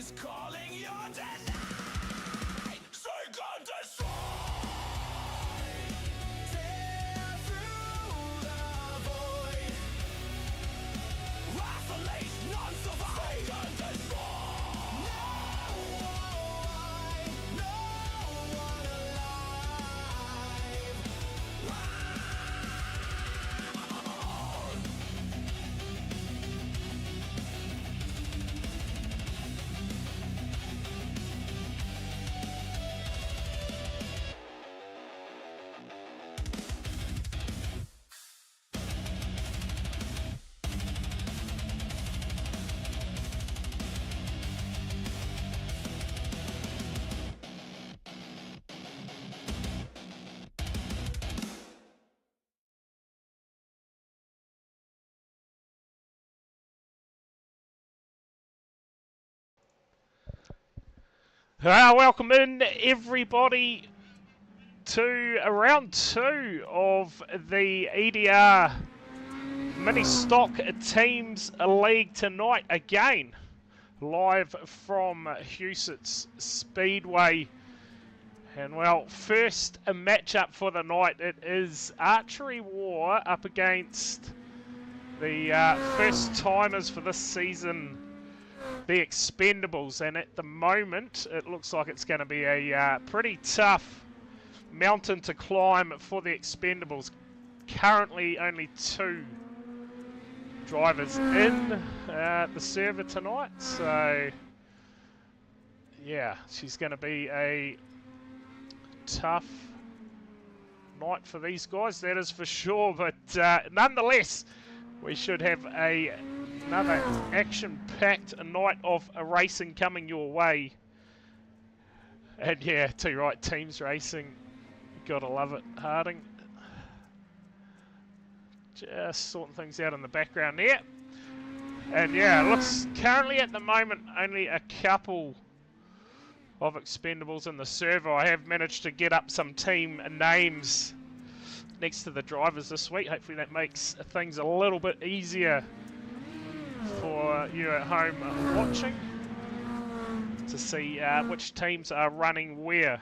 is calling, you're denied. Seek and destroy. Tear through the void. Isolate, none survive. Seek and destroy. No one alive. Welcome in everybody to round 2 of the EDR Ministock Teams League tonight again, live from Huset's Speedway. And well, first a matchup for the night, it is Archery War up against the first timers for this season, the Expendables, and at the moment it looks like it's going to be a pretty tough mountain to climb for the Expendables. Currently only 2 drivers in the server tonight, so yeah, she's going to be a tough night for these guys, that is for sure, but nonetheless we should have another action-packed night of racing coming your way. And yeah, too right, teams racing, gotta love it. Harding just sorting things out in the background there. And yeah, looks currently at the moment only a couple of Expendables in the server. I have managed to get up some team names next to the drivers this week. Hopefully that makes things a little bit easier for you at home watching to see which teams are running where.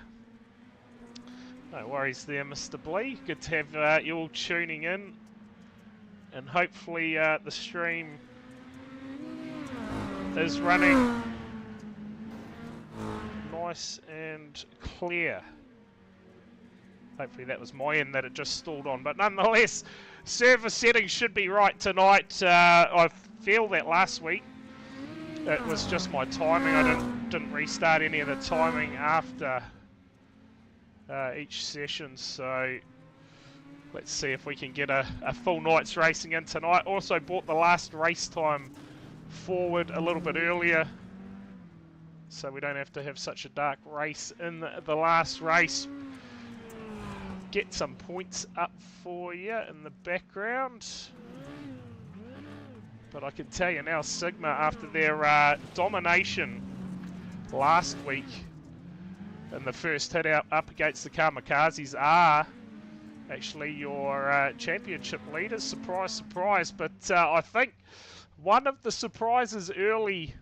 No worries there, Mr. Blee. Good to have you all tuning in, and hopefully the stream is running nice and clear. Hopefully that was my end that it just stalled on, but nonetheless, server settings should be right tonight. I feel that last week it was just my timing. I didn't restart any of the timing after each session, so let's see if we can get a full night's racing in tonight. Also brought the last race time forward a little bit earlier, so we don't have to have such a dark race in the last race. Get some points up for you in the background. But I can tell you now, Sigma, after their domination last week in the first hit out up against the Kamikazes, are actually your championship leaders. Surprise, surprise. But I think one of the surprises early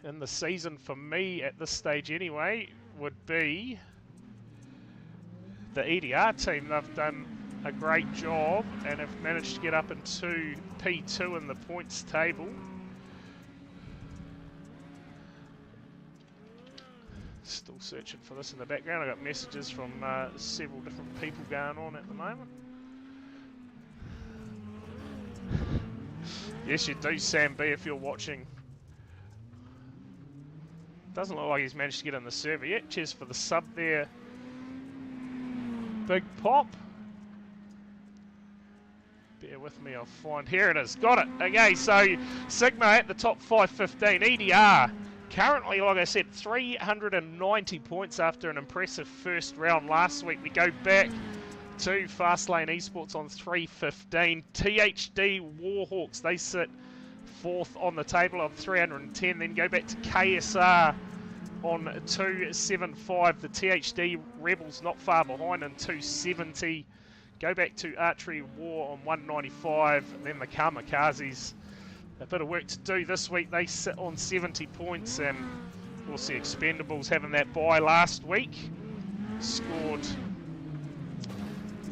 in the season, for me at this stage anyway, would be the EDR team. They've done a great job and have managed to get up into P2 in the points table. Still searching for this in the background. I got messages from several different people going on at the moment. Yes, you do, Sam B, if you're watching. Doesn't look like he's managed to get in the server yet. Cheers for the sub there, Big Pop. Bear with me, I'll find. Here it is. Got it. Okay, so Sigma at the top 515. EDR currently, like I said, 390 points after an impressive first round last week. We go back to Fastlane Esports on 315. THD Warhawks, they sit 4th on the table of 310. Then go back to KSR on 275. The THD Rebels not far behind in 270. Go back to Archery War on 195. Then the Kamikazes a bit of work to do this week. They sit on 70 points, and of course the Expendables having that bye last week scored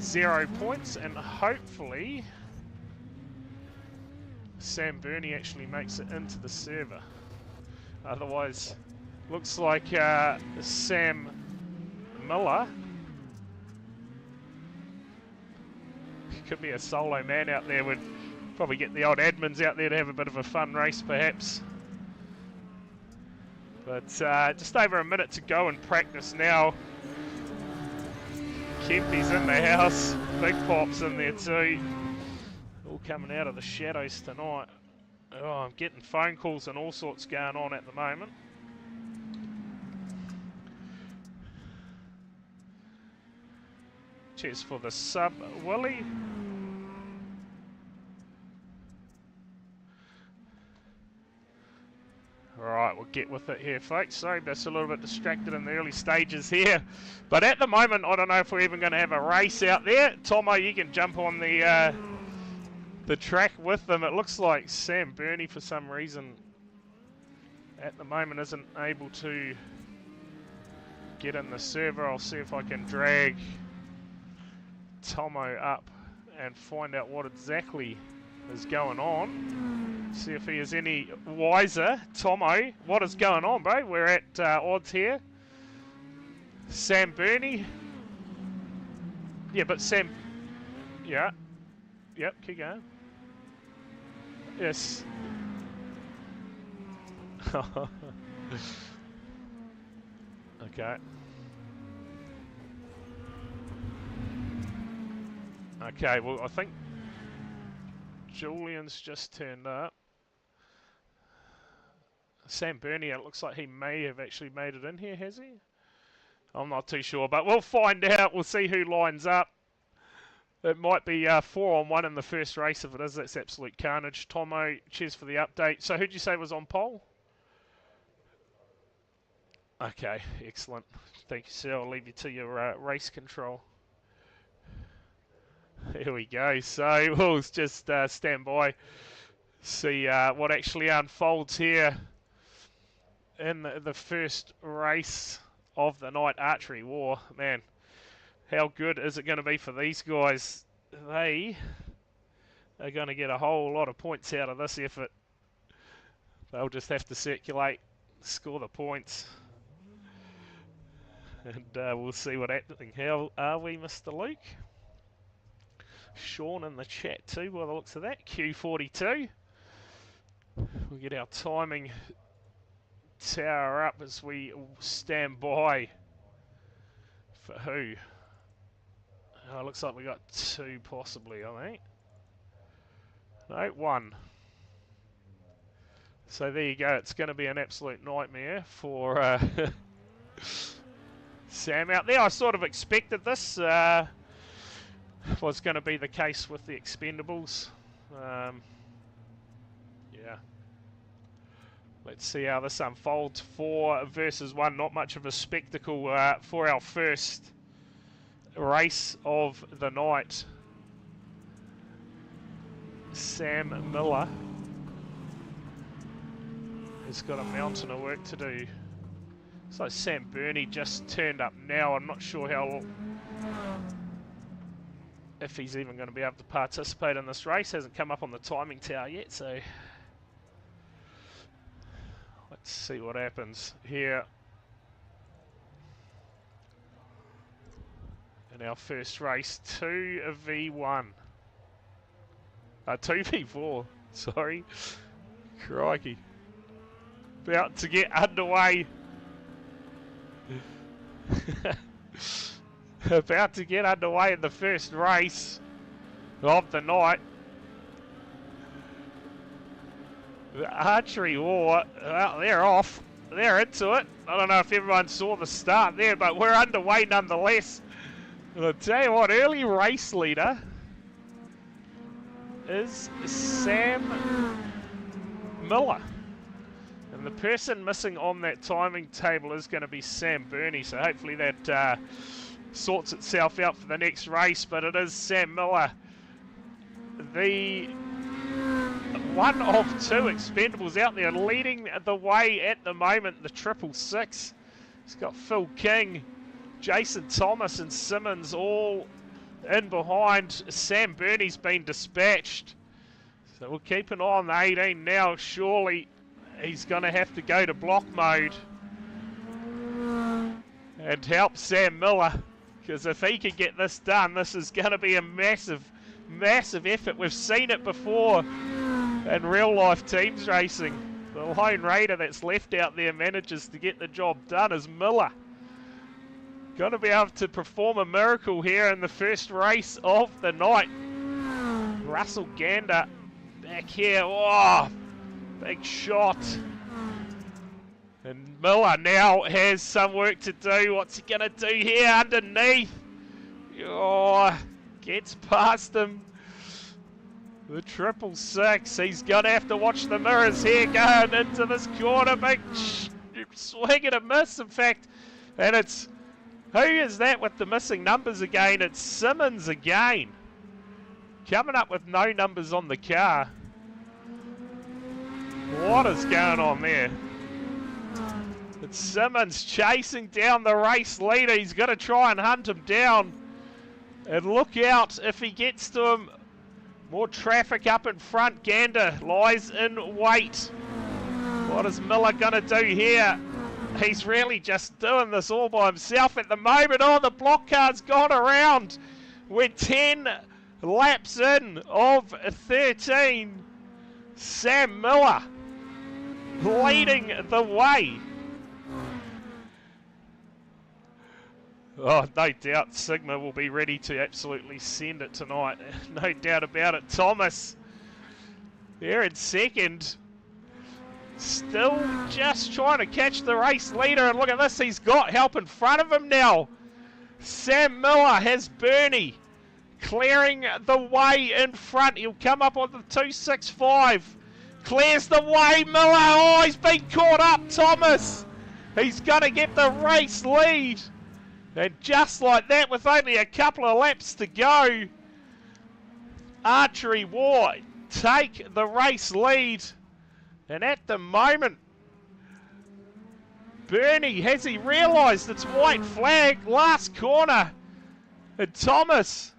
0 points, and hopefully Sam Burney actually makes it into the server. Otherwise, looks like Sam Miller could be a solo man out there. Would probably get the old admins out there to have a bit of a fun race perhaps. But just over a minute to go in practice now. Kempy's in the house, Big Pop's in there too. All coming out of the shadows tonight. Oh, I'm getting phone calls and all sorts going on at the moment. Cheers for the sub, Willie. Alright, we'll get with it here, folks. Sorry, just a little bit distracted in the early stages here. But at the moment, I don't know if we're even going to have a race out there. Tomo, you can jump on the track with them. It looks like Sam Burney, for some reason, at the moment isn't able to get in the server. I'll see if I can drag Tomo up and find out what exactly is going on. See if he is any wiser. Tomo, what is going on, bro? We're at odds here. Sam Burney. Yeah, but Sam... Yeah. Yep, keep going. Yes. Okay. Okay, well, I think Julian's just turned up. Sam Burney, it looks like he may have actually made it in here, has he? I'm not too sure, but we'll find out. We'll see who lines up. It might be 4-on-1 in the first race. If it is, that's absolute carnage. Tomo, cheers for the update. So who'd you say was on pole? Okay, excellent. Thank you, sir. I'll leave you to your race control. Here we go. So we'll just stand by, see what actually unfolds here in the first race of the night, Archery War. Man, how good is it going to be for these guys? They are going to get a whole lot of points out of this effort. They'll just have to circulate, score the points, and we'll see what happens. How are we, Mr. Luke? Sean in the chat too, by the looks of that. Q42. We'll get our timing tower up as we stand by for who? Oh, looks like we got 2 possibly, I think. No, 1. So there you go. It's going to be an absolute nightmare for Sam out there. I sort of expected this was going to be the case with the Expendables. Yeah. Let's see how this unfolds. 4 versus 1. Not much of a spectacle for our first race of the night. Sam Miller has got a mountain of work to do. So Sam Burney just turned up now. I'm not sure how, if he's even going to be able to participate in this race. Hasn't come up on the timing tower yet, so let's see what happens here in our first race. 2v1. 2v4, sorry. Crikey. About to get underway. About to get underway in the first race of the night. The Archery War, well, they're off. They're into it. I don't know if everyone saw the start there, but we're underway nonetheless. And I'll tell you what, early race leader is Sam Miller. And the person missing on that timing table is going to be Sam Burney. So hopefully that sorts itself out for the next race. But it is Sam Miller, the one of two expendables out there leading the way at the moment, the 666. He's got Phil King, Jason Thomas and Simmons all in behind. Sam Burney's been dispatched. So we'll keep an eye on the 18 now. Surely he's going to have to go to block mode and help Sam Miller. Because if he can get this done, this is going to be a massive, massive effort. We've seen it before in real life teams racing. The lone raider that's left out there manages to get the job done is Miller. Going to be able to perform a miracle here in the first race of the night. Russell Gander back here. Oh, big shot. And Miller now has some work to do. What's he going to do here underneath? Oh, gets past him. The 666. He's going to have to watch the mirrors here going into this corner. Big swing and a miss, in fact. And it's... Who is that with the missing numbers again? It's Simmons again. Coming up with no numbers on the car. What is going on there? It's Simmons chasing down the race leader. He's going to try and hunt him down. And look out if he gets to him. More traffic up in front. Gander lies in wait. What is Miller going to do here? He's really just doing this all by himself at the moment. Oh, the block car's gone around. We're 10 laps in of 13. Sam Miller leading the way. Oh, no doubt Sigma will be ready to absolutely send it tonight. No doubt about it. Thomas there in second. Still just trying to catch the race leader. And look at this. He's got help in front of him now. Sam Miller has Bernie clearing the way in front. He'll come up on the 265. Clears the way. Miller. Oh, he's been caught up. Thomas. He's going to get the race lead. And just like that, with only a couple of laps to go, Archery War take the race lead. And at the moment, Bernie, has he realised it's white flag, last corner. And Thomas,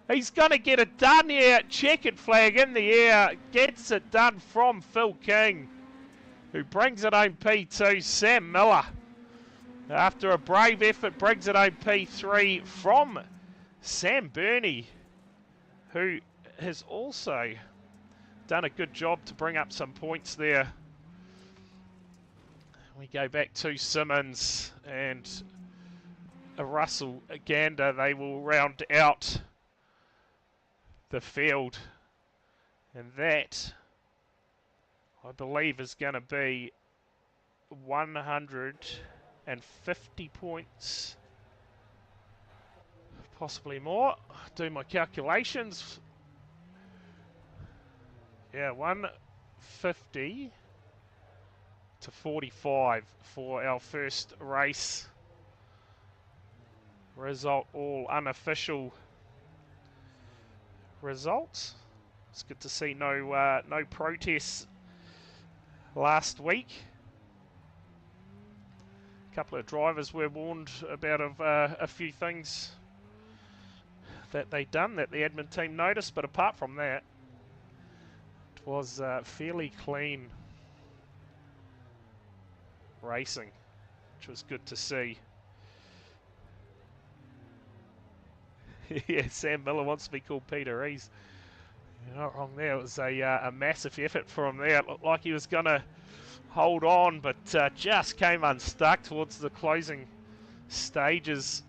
he's going to get it done here. Checkered flag in the air, gets it done from Phil King, who brings it home P2. Sam Miller, after a brave effort, brings it home P3 from Sam Burney, who has also done a good job to bring up some points there. We go back to Simmons and a Russell Gander. They will round out the field. And that, I believe, is going to be 150 points. Possibly more. Do my calculations. Yeah, 150 to 45 for our first race. Result, all unofficial results. It's good to see no protests last week. A couple of drivers were warned about a few things that they'd done that the admin team noticed, but apart from that, was fairly clean racing, which was good to see. Yeah, Sam Miller wants to be called Peter. You're not wrong there. It was a massive effort for him there. It looked like he was going to hold on, but just came unstuck towards the closing stages.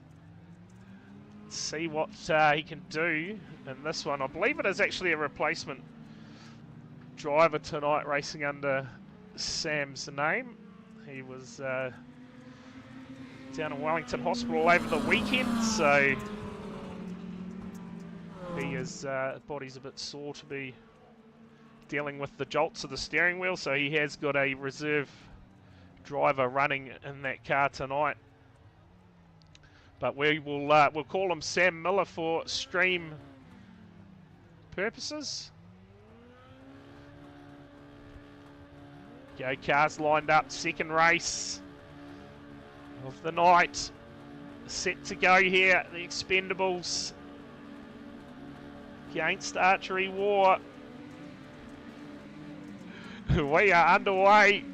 Let's see what he can do in this one. I believe it is actually a replacement driver tonight racing under Sam's name. He was down in Wellington Hospital over the weekend, so his body's a bit sore to be dealing with the jolts of the steering wheel, so he has got a reserve driver running in that car tonight. But we'll call him Sam Miller for stream purposes. Go cars lined up, second race of the night. Set to go here, the Expendables against Archery War. We are underway.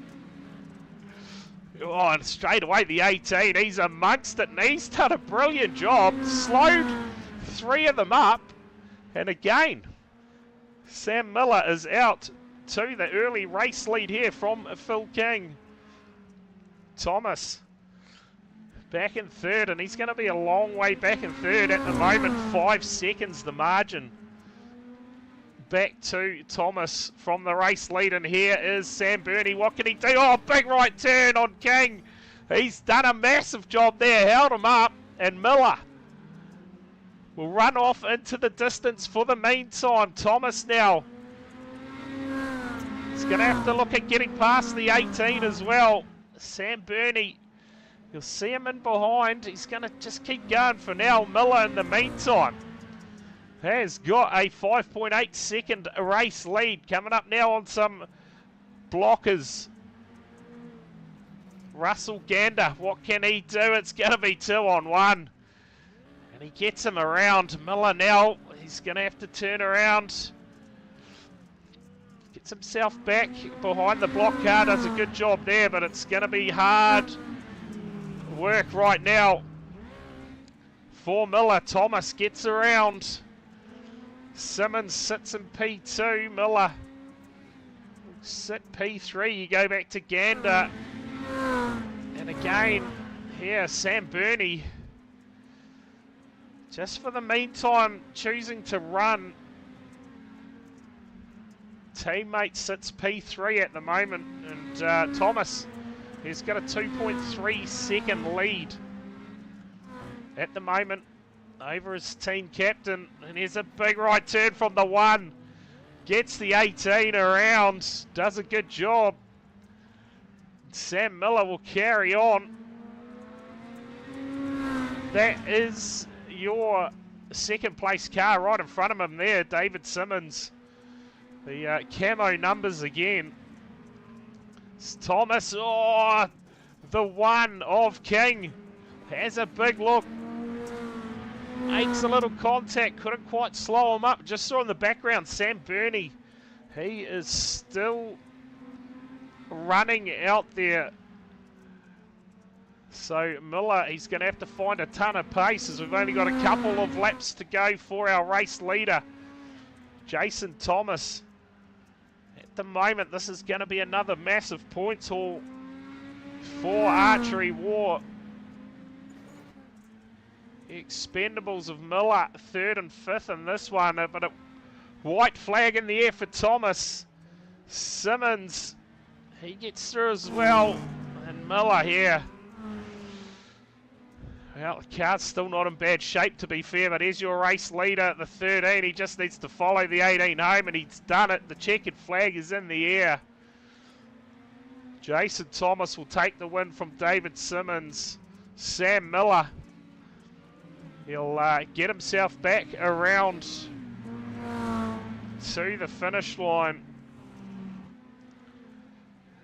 Oh, and straight away the 18, he's amongst it, and he's done a brilliant job. Slowed 3 of them up, and again, Sam Miller is out to the early race lead here from Phil King. Thomas back in third, and he's going to be a long way back in third at the moment. 5 seconds the margin back to Thomas from the race lead, and here is Sam Burney. What can he do? Oh, big right turn on King. He's done a massive job there, held him up, and Miller will run off into the distance for the meantime. Thomas now, he's going to have to look at getting past the 18 as well. Sam Burney, you'll see him in behind. He's going to just keep going for now. Miller in the meantime has got a 5.8 second race lead. Coming up now on some blockers. Russell Gander, what can he do? It's going to be 2 on 1. And he gets him around. Miller now, he's going to have to turn around. Gets himself back behind the block car. Does a good job there, but it's going to be hard work right now for Miller. Thomas gets around. Simmons sits in P2. Miller sit P3. You go back to Gander. And again, here, Sam Burney, just for the meantime, choosing to run. Teammate sits P3 at the moment. And Thomas, he's got a 2.3 second lead at the moment over his team captain, and here's a big right turn from the 1. Gets the 18 around, does a good job. Sam Miller will carry on. That is your second place car right in front of him there, David Simmons. The camo numbers again. It's Thomas, oh, the 1 of King has a big look. Makes a little contact, couldn't quite slow him up. Just saw in the background, Sam Burney. He is still running out there. So Miller, he's going to have to find a ton of pace as we've only got a couple of laps to go for our race leader, Jason Thomas. At the moment, this is going to be another massive points haul for Archery War. Expendables of Miller, 3rd and 5th in this one, but a white flag in the air for Thomas. Simmons, he gets through as well, and Miller here. Well, the car's still not in bad shape, to be fair, but here's your race leader, the 13. He just needs to follow the 18 home, and he's done it. The checkered flag is in the air. Jason Thomas will take the win from David Simmons. Sam Miller, he'll get himself back around to the finish line,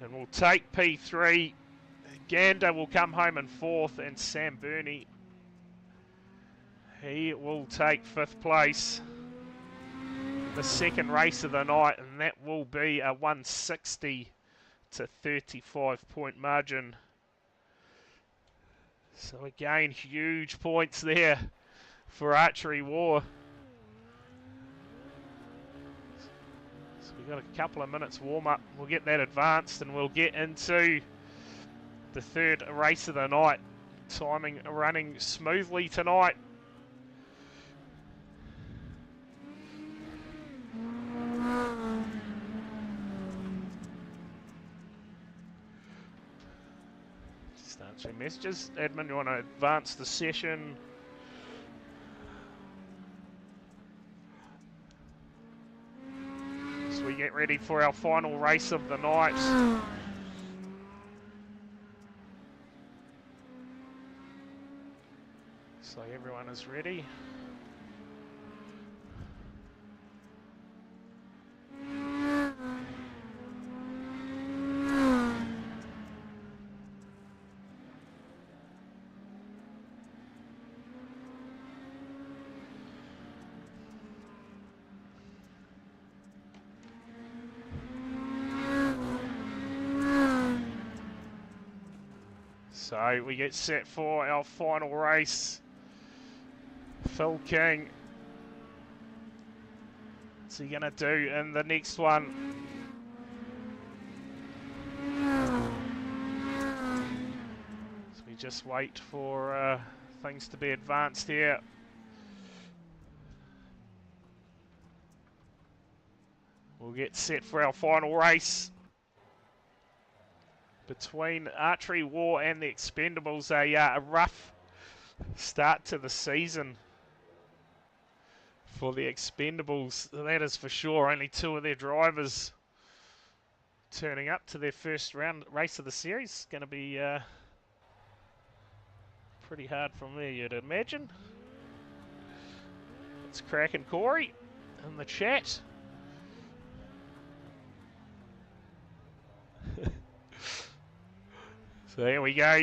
and we'll take P3. Gander will come home in 4th, and Sam Burney, he will take 5th place. The second race of the night, and that will be a 160 to 35 point margin. So again, huge points there for Archery War. So we've got a couple of minutes warm up. We'll get that advanced and we'll get into the 3rd race of the night. Timing running smoothly tonight. Just answering messages. Admin, you want to advance the session? As we get ready for our final race of the night. So everyone is ready. So we get set for our final race. Phil King. What's he gonna do in the next one? So we just wait for things to be advanced here. We'll get set for our final race between Archery War and the Expendables. A rough start to the season for the Expendables, that is for sure. Only 2 of their drivers turning up to their first round race of the series. Going to be pretty hard from there, you'd imagine. It's Crack and Corey in the chat. So there we go.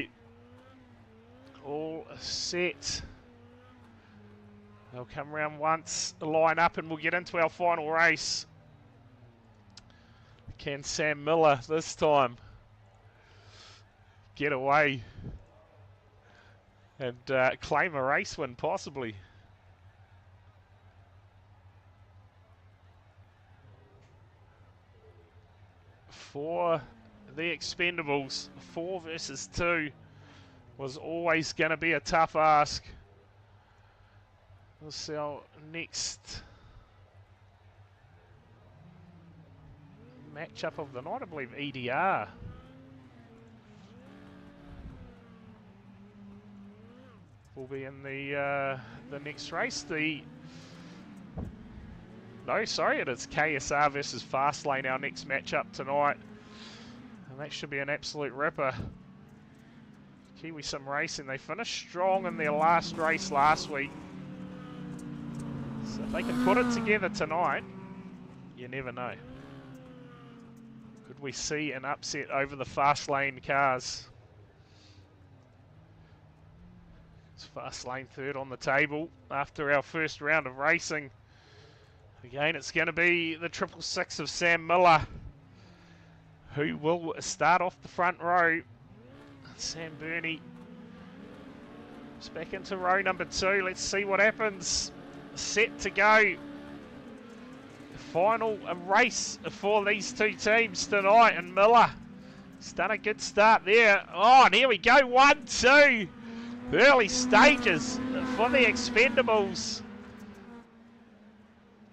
All set. They'll come round once, line up, and we'll get into our final race. Can Sam Miller this time get away and claim a race win, possibly? For the Expendables, 4 versus 2 was always going to be a tough ask. We'll see our next matchup of the night, I believe EDR. Will be in the next race. No, sorry, it is KSR versus Fastlane, our next matchup tonight. And that should be an absolute ripper. Kiwi Sim Racing, they finished strong in their last race last week. So if they can put it together tonight, you never know. Could we see an upset over the Fastlane cars? It's Fastlane third on the table after our first round of racing. Again, it's going to be the 666 of Sam Miller, who will start off the front row. Sam Burney is back into row number 2. Let's see what happens. Set to go. Final race for these 2 teams tonight, and Miller has done a good start there. Oh, and here we go, 1-2. Early stages for the Expendables.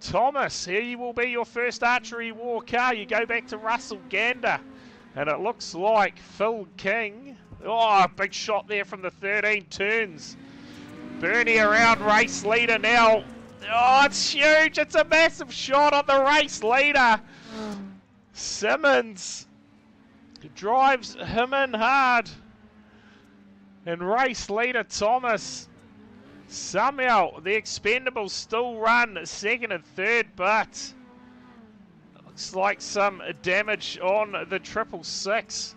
Thomas, here will be your first Archery War car. You go back to Russell Gander. And it looks like Phil King. Oh, a big shot there from the 13 turns. Bernie around race leader now. Oh, it's huge. It's a massive shot on the race leader. Simmons drives him in hard. And race leader Thomas. Somehow the Expendables still run 2nd and 3rd, but looks like some damage on the 666.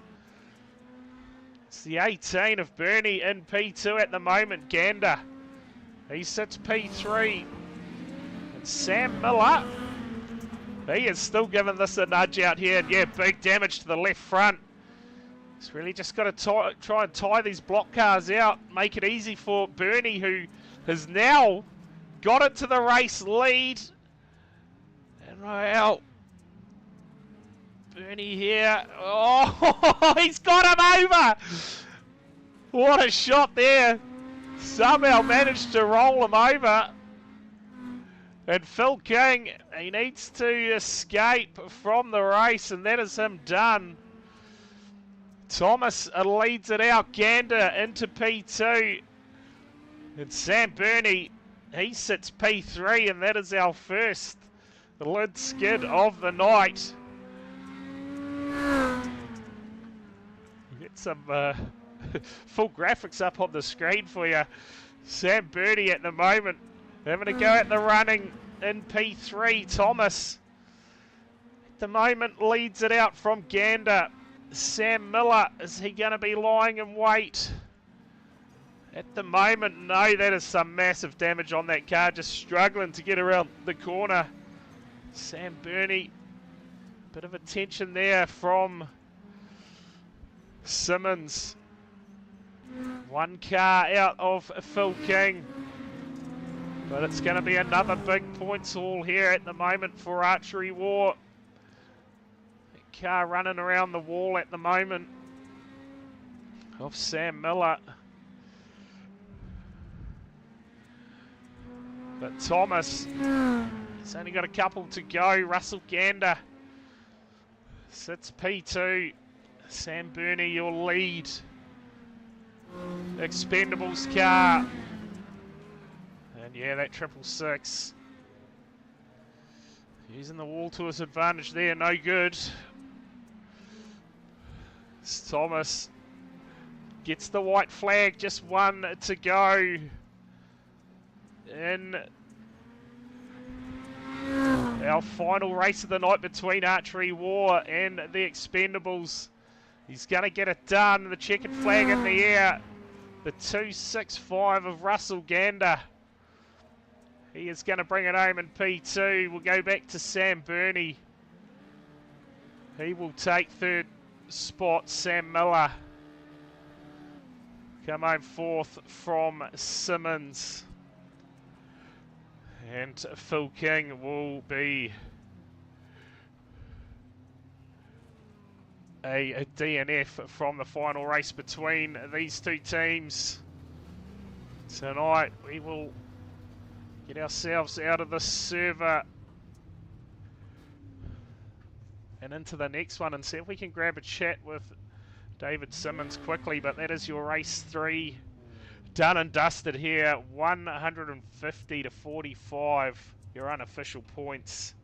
It's the 18 of Bernie in P2 at the moment, Gander. He sits P3. And Sam Miller, he is still giving this a nudge out here. And yeah, big damage to the left front. He's really just got to try and tie these block cars out, make it easy for Bernie, who has now got it to the race lead. And right out. Bernie here. Oh, he's got him over. What a shot there. Somehow managed to roll him over. And Phil King, he needs to escape from the race, and that is him done. Thomas leads it out. Gander into P2. And Sam Burney, he sits P3, and that is our first lid skid of the night. We'll get some full graphics up on the screen for you. Sam Burney at the moment having a go at the running in P3. Thomas at the moment leads it out from Gander. Sam Miller, is he going to be lying in wait? At the moment, no, that is some massive damage on that car, just struggling to get around the corner. Sam Burney, bit of attention there from Simmons. One car out of Phil King. But it's going to be another big points haul here at the moment for Archery War. Car running around the wall at the moment of Sam Miller. But Thomas, he's only got a couple to go. Russell Gander sits P2. Sam Burney, your lead. Expendables car. And yeah, that 666. Using the wall to his advantage there, no good. Thomas gets the white flag, just one to go. In our final race of the night between Archery War and the Expendables. He's going to get it done. The checkered flag in the air. The 265 of Russell Gander. He is going to bring it home in P2. We'll go back to Sam Burney. He will take third spot. Sam Miller come home fourth from Simmons. And Phil King will be a DNF from the final race between these two teams. Tonight we will get ourselves out of the server and into the next one and see if we can grab a chat with David Simmons quickly. But that is your race 3 done and dusted here. 150 to 45, your unofficial points.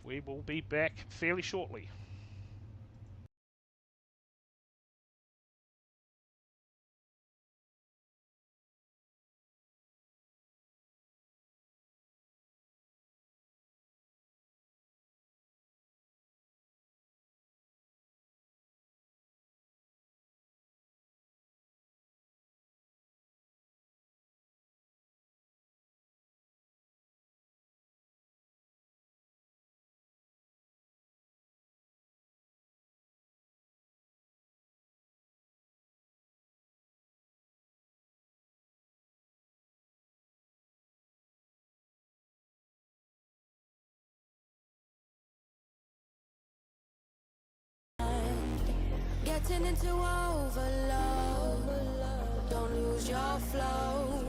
We will be back fairly shortly. Getting into overload. Don't lose your flow.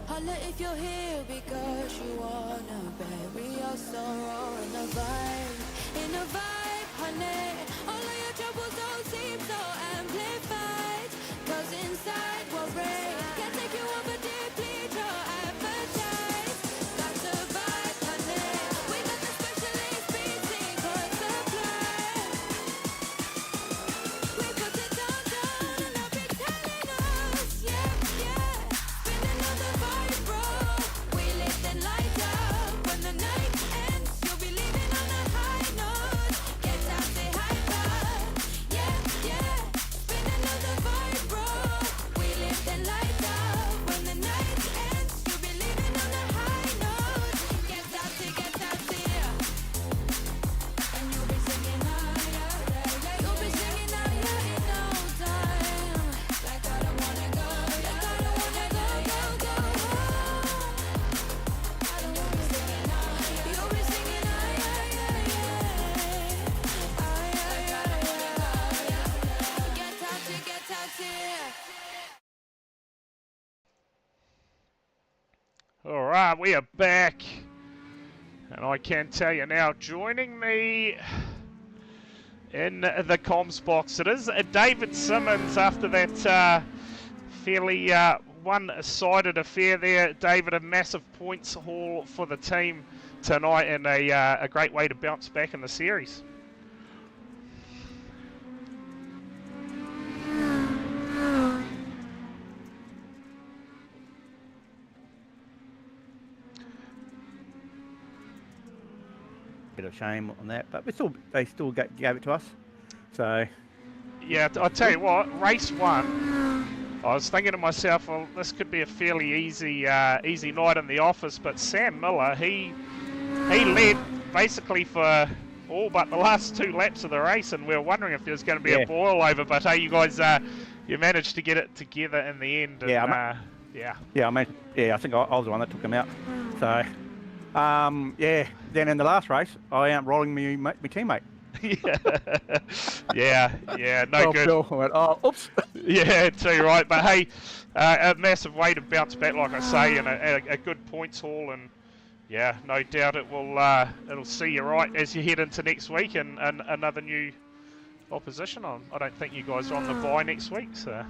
Holla if you're here because you wanna bury your sorrow in a vibe, honey. All of your troubles don't seem so amplified. 'Cause inside we're rain. Can't take you over deeply, your appetite. That's a vibe, honey. We got the specialist beating for supply. We put it down, and I'll be telling us, yeah. Spinning on the vibe, bro. We lift and light up. When the night ends, you'll be leaving on a high note. Get out, say hi, bud. Yeah. Spinning on the vibe, bro. We lift and light up. When the night ends, you'll be leaving on a high note. Get out, yeah. And you'll be singing, you'll be singing out, yeah, in no time. Like I don't wanna go, like I don't wanna go home. I don't wanna be singing out, you'll be singing out, yeah. Get out, yeah. Alright, we are back. And I can tell you now, joining me in the comms box, it is David Simmons after that fairly one-sided affair there. David, a massive points haul for the team tonight and a great way to bounce back in the series. Bit of shame on that, but they still gave it to us. So Yeah, I'll tell you what, race 1, I was thinking to myself, well, this could be a fairly easy night in the office, but Sam Miller, he led basically for all but the last 2 laps of the race, and we were wondering if there was going to be a boil over, but hey, you guys you managed to get it together in the end. And, Yeah, yeah. Yeah, I mean, yeah, I think I was the one that took him out. So, yeah. Then in the last race, I outrolling my teammate. yeah, no good. Phil, I went, oh, oops. Yeah, too right. But hey, a massive way to bounce back, like I say, and a good points haul, and yeah, no doubt it'll see you right as you head into next week and another new opposition on. I don't think you guys are on the bye next week, so.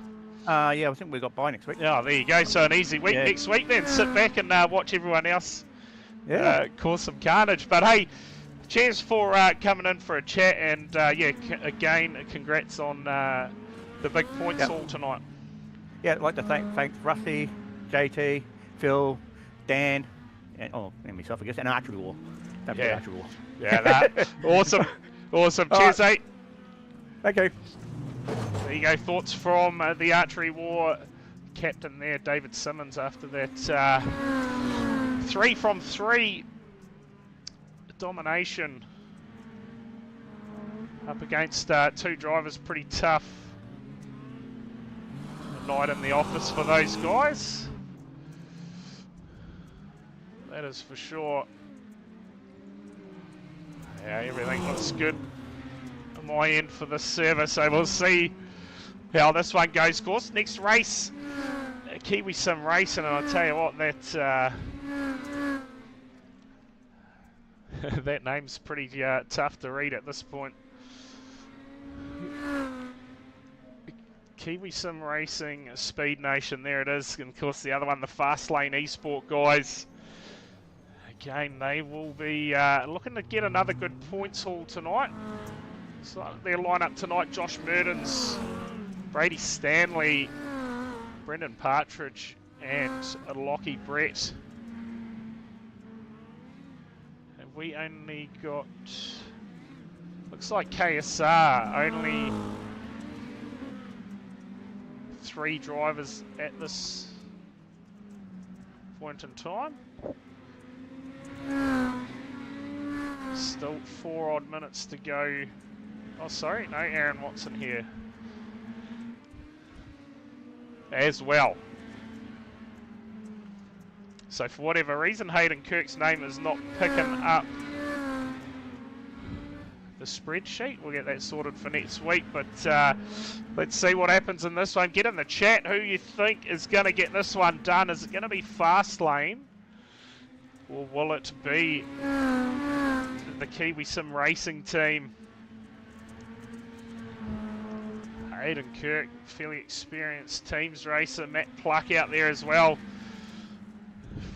Yeah, I think we've got bye next week. Oh, there you go. So an easy week next week then. Sit back and watch everyone else cause some carnage. But hey, cheers for coming in for a chat, and yeah, again, congrats on the big points haul tonight. Yeah, I'd like to thank Rusty, JT, Phil, Dan, and myself, I guess, and Archery War. Don't forget Archery War. Yeah, awesome. Cheers, mate. Thank you. There you go. Thoughts from the Archery War captain there, David Simmons, after that 3 from 3 domination up against 2 drivers. Pretty tough night in the office for those guys. That is for sure. Yeah, everything looks good on my end for this service, so we'll see how this one goes. Of course, next race, Kiwi Sim Racing, and I'll tell you what, that that name's pretty tough to read at this point. Kiwi Sim Racing, Speed Nation, there it is, and of course the other one, the Fast Lane Esport guys. Again, they will be looking to get another good points haul tonight. So their lineup tonight: Josh Murdens, Brady Stanley, Brendan Partridge, and Lockie Brett. And we only got, looks like KSR, only 3 drivers at this point in time. Still 4 odd minutes to go. Oh, sorry, no Aaron Watson here as well. So for whatever reason, Hayden Kirk's name is not picking up the spreadsheet. We'll get that sorted for next week, but let's see what happens in this one. Get in the chat who you think is going to get this one done. Is it going to be Fast Lane, or will it be the Kiwi Sim Racing team? Hayden Kirk, fairly experienced teams racer. Matt Pluck out there as well.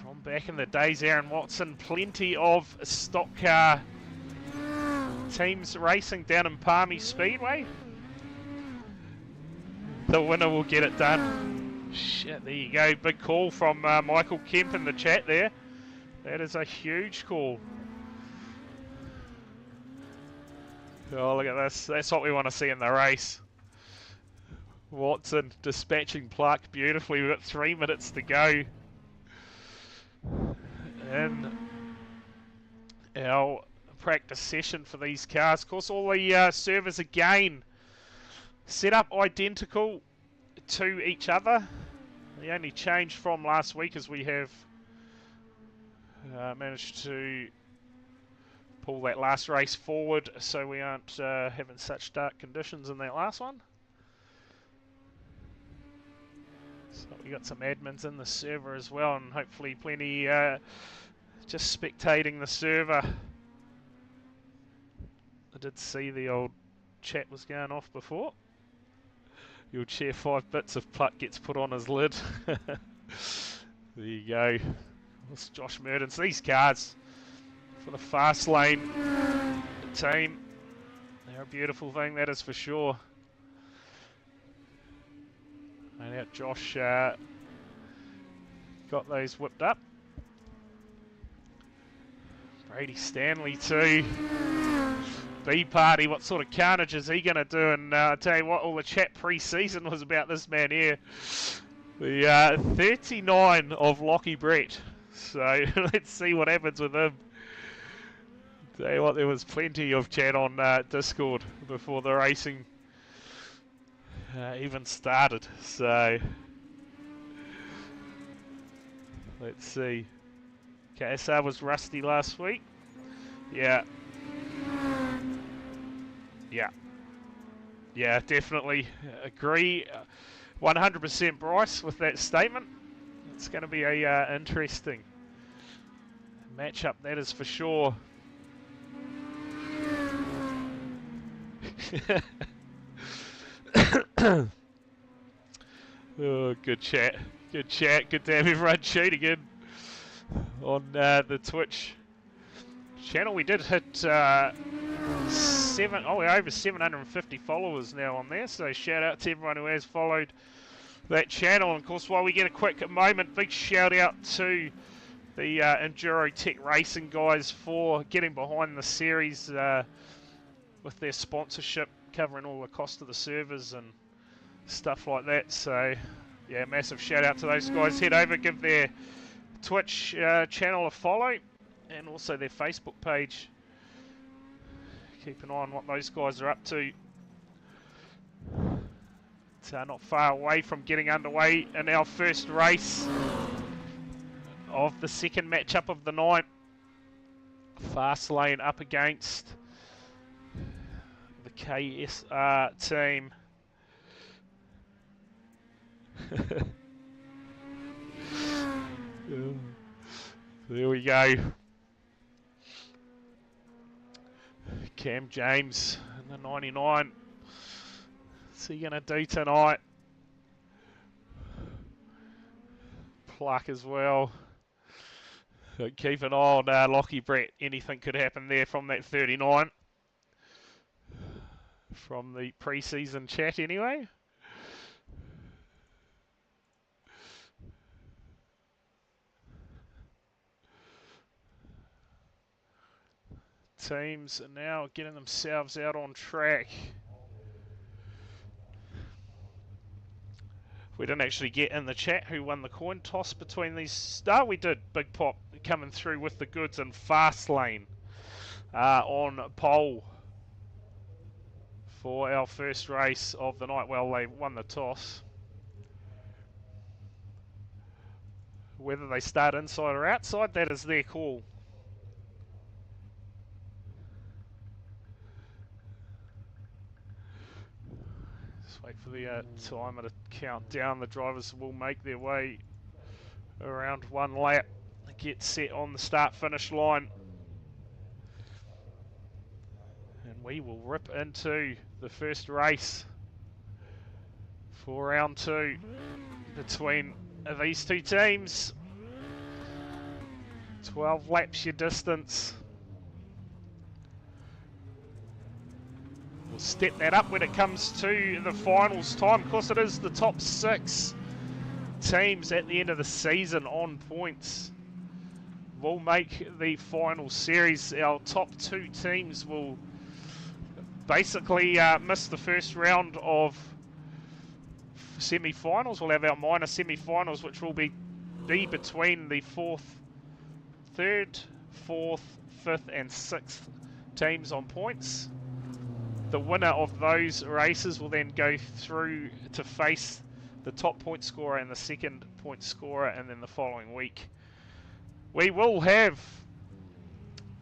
From back in the days, Aaron Watson. Plenty of stock car teams racing down in Palmy Speedway. The winner will get it done. Shit, there you go. Big call from Michael Kemp in the chat there. That is a huge call. Oh, look at this. That's what we want to see in the race. Watson dispatching Pluck beautifully. We've got 3 minutes to go. And our practice session for these cars. Of course, all the servers again set up identical to each other. The only change from last week is we have managed to pull that last race forward so we aren't having such dark conditions in that last one. So we got some admins in the server as well, and hopefully plenty just spectating the server. I did see the old chat was going off before. You'll share 5 bits if Pluck gets put on his lid. There you go. That's Josh Murdens. These cars for the Fast Lane team, they're a beautiful thing, that is for sure. And out Josh got those whipped up. Brady Stanley too. B Party, what sort of carnage is he going to do? And I tell you what, all the chat pre-season was about this man here. The 39 of Lockie Brett. So let's see what happens with him. Tell you what, there was plenty of chat on Discord before the racing even started. So let's see. KSR was rusty last week. Yeah. Yeah. Yeah, definitely agree. 100% Bryce with that statement. It's going to be a interesting matchup, that is for sure. Oh, good chat. Good chat. Good to have everyone cheating in on the Twitch channel. We did hit we're over 750 followers now on there, so shout out to everyone who has followed that channel. And of course, while we get a quick moment, big shout out to the Enduro Tech Racing guys for getting behind the series with their sponsorship, covering all the cost of the servers and stuff like that. So yeah, massive shout out to those guys. Head over, give their Twitch channel a follow, and also their Facebook page. Keep an eye on what those guys are up to. It's not far away from getting underway in our first race of the second matchup of the night. Fast lane up against the KSR team. There we go. Cam James in the 99. What's he gonna do tonight? Pluck as well. Keep an eye on Lockie Brett. Anything could happen there from that 39. From the pre-season chat anyway. Teams are now getting themselves out on track. We didn't actually get in the chat who won the coin toss between these. No, we did. Big Pop coming through with the goods in fast lane on pole for our first race of the night. Well, they won the toss. Whether they start inside or outside, that is their call. Wait for the timer to count down. The drivers will make their way around one lap, get set on the start-finish line. And we will rip into the first race for round 2 between these two teams. 12 laps your distance. We'll step that up when it comes to the finals time. Of course, it is the top 6 teams at the end of the season on points will make the final series. Our top 2 teams will basically miss the first round of semi-finals. We'll have our minor semi-finals, which will be between the 3rd, 4th, 5th and 6th teams on points. The winner of those races will then go through to face the top point scorer and the second point scorer, and then the following week we will have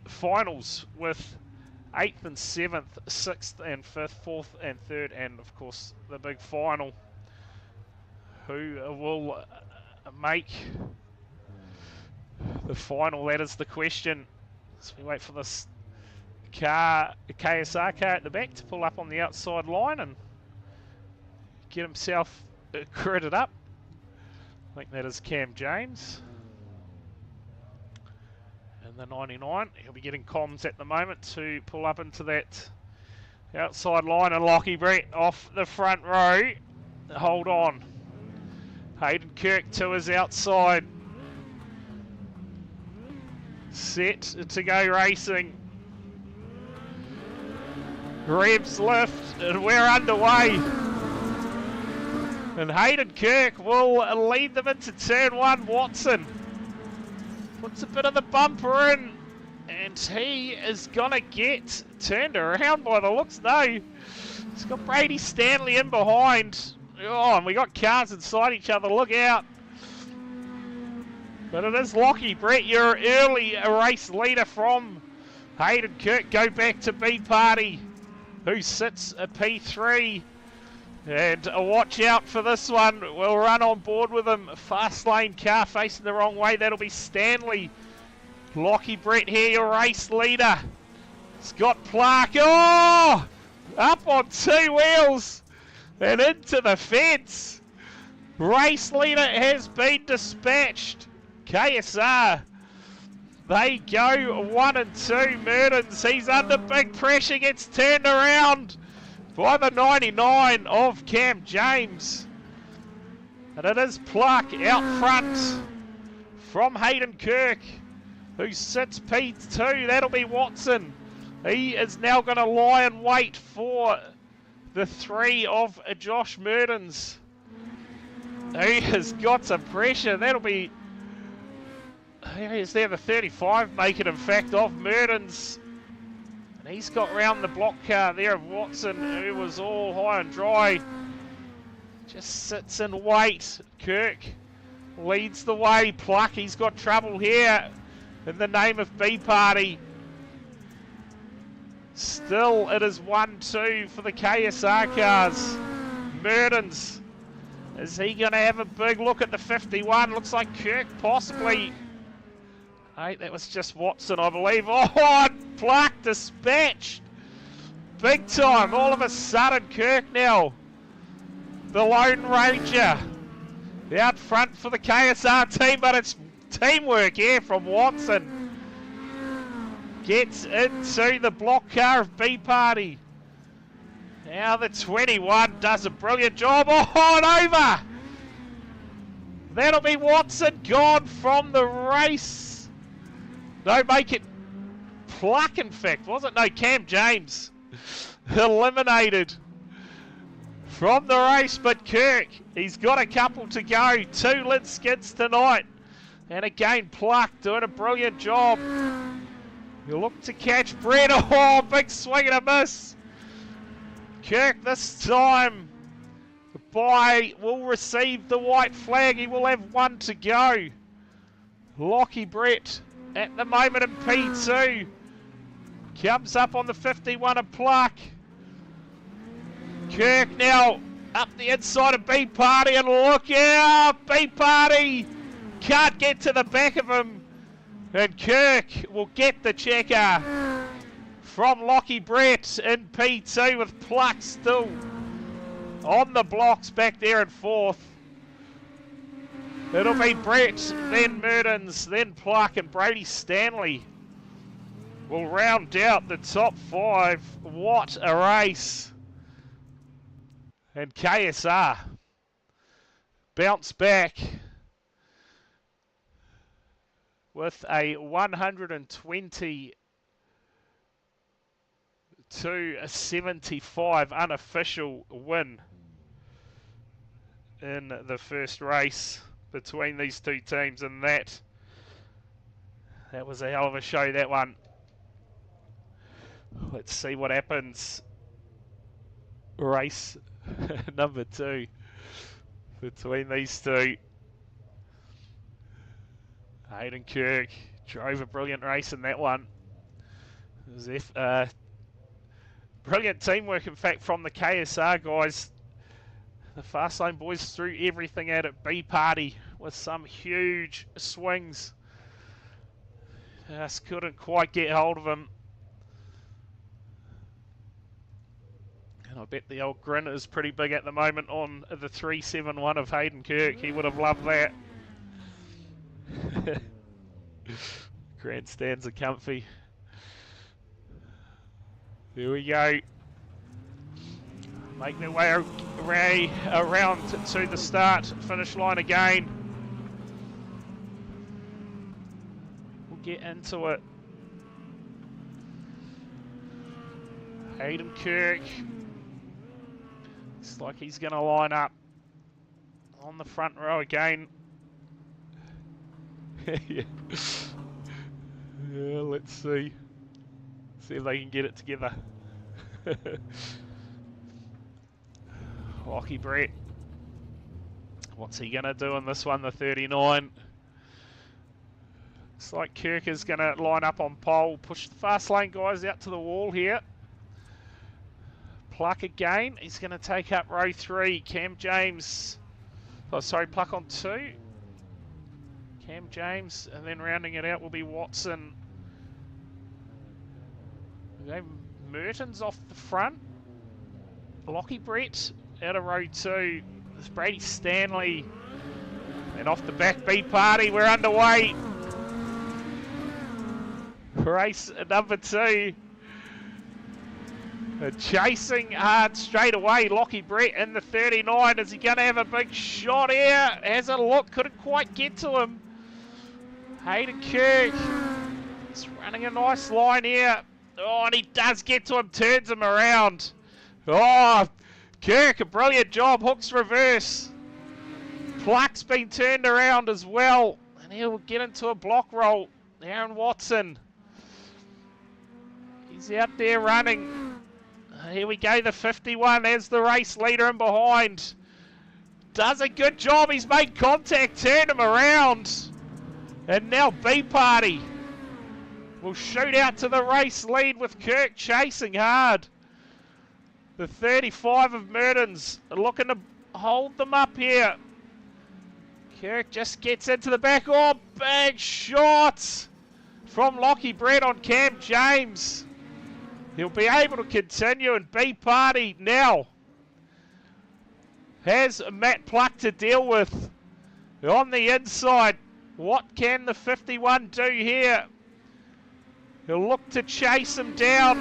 finals with 8th and 7th, 6th and 5th, 4th and 3rd, and of course the big final. Who will make the final? That is the question. As we wait for this KSR car at the back to pull up on the outside line and get himself critted up. I think that is Cam James. And the 99, he'll be getting comms at the moment to pull up into that outside line, and Lockie Brett off the front row. Hold on. Hayden Kirk to his outside. Set to go racing. Revs lift, and we're underway. And Hayden Kirk will lead them into turn 1. Watson puts a bit of the bumper in, and he is gonna get turned around by the looks. No, He's got Brady Stanley in behind. Oh, and we got cars inside each other. Look out. But it is Lockie Brett, your early race leader from Hayden Kirk. Go back to B Party, who sits a P3. And watch out for this one. We'll run on board with him. Fast lane car facing the wrong way. That'll be Stanley. Lockie Brett here, your race leader. Scott Clark. Oh! Up on two wheels and into the fence. Race leader has been dispatched. KSR, they go 1 and 2. Merdens, he's under big pressure, gets turned around by the 99 of Cam James. And it is Pluck out front from Hayden Kirk, who sits P2. That'll be Watson. He is now going to lie and wait for the 3 of Josh Merdens. He has got some pressure. That'll be... There he is there, the 35 making in fact of Merdens. And he's got round the block car there of Watson, who was all high and dry. Just sits and wait. Kirk leads the way. Pluck, he's got trouble here in the name of B Party. Still, it is 1-2 for the KSR cars. Merdens, is he going to have a big look at the 51? Looks like Kirk possibly. Hey, that was just Watson, I believe. Oh, Pluck dispatched. Big time. All of a sudden, Kirk now, the Lone Ranger, out front for the KSR team, but it's teamwork here from Watson. Gets into the block car of B Party. Now the 21 does a brilliant job. Oh, and over. That'll be Watson gone from the race. No, make it Pluck, in fact, was it? No, Cam James eliminated from the race, but Kirk, he's got a couple to go. 2 lid skids tonight. And again, Pluck doing a brilliant job. You look to catch Brett. Oh, big swing and a miss. Kirk this time will receive the white flag. He will have 1 to go. Lockie Brett at the moment in P2. Comes up on the 51 of Pluck. Kirk now up the inside of B Party, and look out, B Party can't get to the back of him. And Kirk will get the checker from Lockie Brett in P2 with Pluck still on the blocks back there in 4th. It'll be Brett, then Merdens, then Pluck, and Brady Stanley will round out the top 5. What a race. And KSR bounce back with a 120-75 unofficial win in the first race between these two teams, and that was a hell of a show, that one. Let's see what happens. Race number 2 between these two. Hayden Kirk drove a brilliant race in that one. Brilliant teamwork, in fact, from the KSR guys. The fast lane boys threw everything at it. B Party with some huge swings. Just couldn't quite get hold of him. And I bet the old grin is pretty big at the moment on the 371 of Hayden Kirk. He would have loved that. Grandstands are comfy. There we go. Make their way around to the start finish line again. We'll get into it. Hayden Kirk. Looks like he's going to line up on the front row again. Yeah, let's see. See if they can get it together. Lockie Brett. What's he going to do in this one, the 39? Looks like Kirk is going to line up on pole, push the fast lane guys out to the wall here. Pluck again. He's going to take up row 3. Cam James. Oh, sorry, Pluck on 2. Cam James, and then rounding it out will be Watson. Okay, Merton's off the front. Lockie Brett out of row 2. There's Brady Stanley. And off the back B party, we're underway. Race number 2. Chasing hard straight away. Lockie Brett in the 39. Is he going to have a big shot here? Has a look. Couldn't quite get to him. Hayden Kirk. He's running a nice line here. Oh, and he does get to him. Turns him around. Oh, Kirk, a brilliant job. Hooks reverse. Pluck's been turned around as well. And he'll get into a block roll. Aaron Watson. He's out there running. Here we go, the 51 as the race leader in behind. Does a good job, he's made contact, turned him around. And now B Party will shoot out to the race lead with Kirk chasing hard. The 35 of Mertens looking to hold them up here. Kirk just gets into the back. Oh, big shot from Lockie Brett on Cam James. He'll be able to continue, and B Party now has Matt Pluck to deal with on the inside. What can the 51 do here? He'll look to chase him down.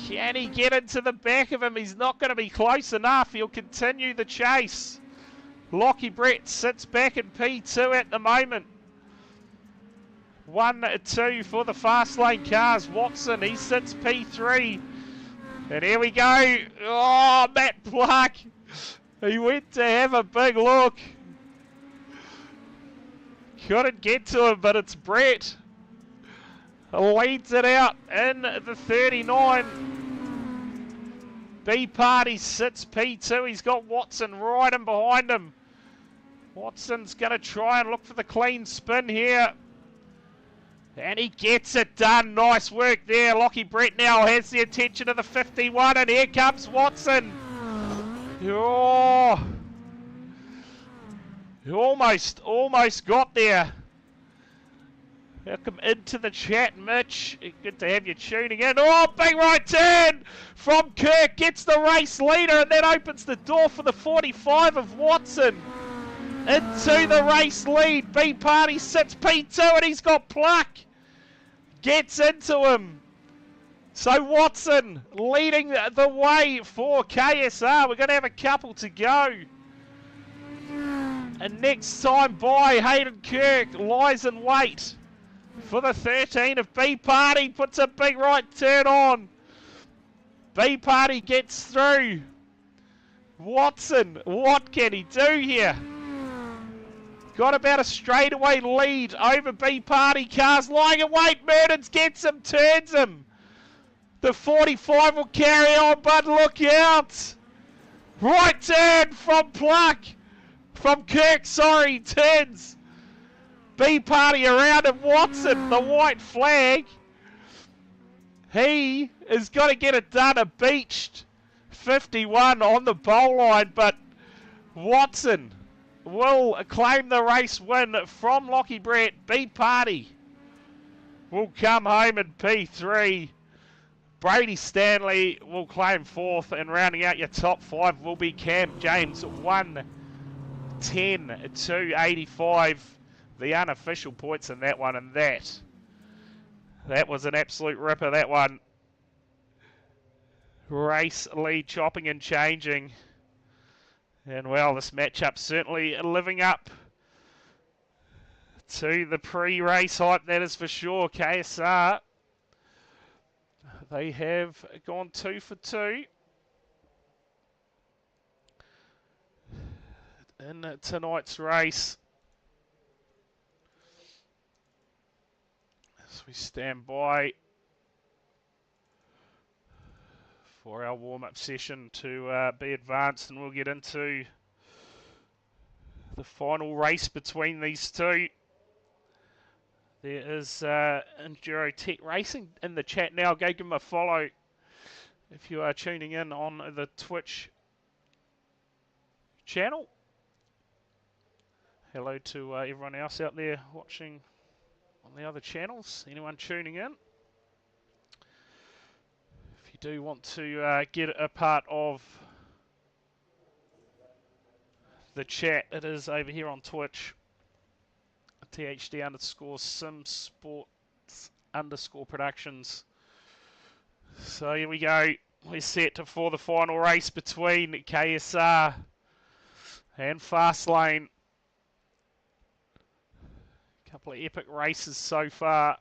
Can he get into the back of him? He's not going to be close enough. He'll continue the chase. Lockie Brett sits back in P2 at the moment. 1-2 for the fast lane cars. Watson, he sits P3. And here we go. Oh, Matt Pluck. He went to have a big look. Couldn't get to him, but it's Brett. Leads it out in the 39. B Party sits P2. He's got Watson right in behind him. Watson's going to try and look for the clean spin here. And he gets it done. Nice work there. Lockie Brett now has the attention of the 51. And here comes Watson. Oh. Almost got there. Welcome into the chat, Mitch. Good to have you tuning in. Oh, big right turn from Kirk. Gets the race leader and then opens the door for the 45 of Watson. Into the race lead. B Party sits P2 and he's got Pluck. Gets into him. So Watson leading the way for KSR. We're going to have a couple to go. And next time by, Hayden Kirk lies in wait for the 13 of B Party. Puts a big right turn on. B Party gets through. Watson, what can he do here? Got about a straightaway lead over B Party cars. Lying in wait. Mertens gets him, turns him. The 45 will carry on, but look out. Right turn from Pluck. From Kirk, sorry, turns. B Party around and Watson, the white flag. He is going to get it done. A beached 51 on the bowl line, but Watson will claim the race win from Lockie Brett. B Party will come home in P3. Brady Stanley will claim 4th, and rounding out your top 5 will be Cam James. 110 to 85. The unofficial points in that one, and that was an absolute ripper, that one. Race lead chopping and changing. And well, this matchup certainly living up to the pre-race hype, that is for sure. KSR, they have gone 2 for 2 in tonight's race. As we stand by for our warm-up session to be advanced, and we'll get into the final race between these two. There is Enduro Tech Racing in the chat now. Go give them a follow if you are tuning in on the Twitch channel. Hello to everyone else out there watching on the other channels. Anyone tuning in? If you do want to get a part of the chat, it is over here on Twitch. THD Simsports _productions. So here we go. We're set for the final race between KSR and Fastlane. Couple of epic races so far.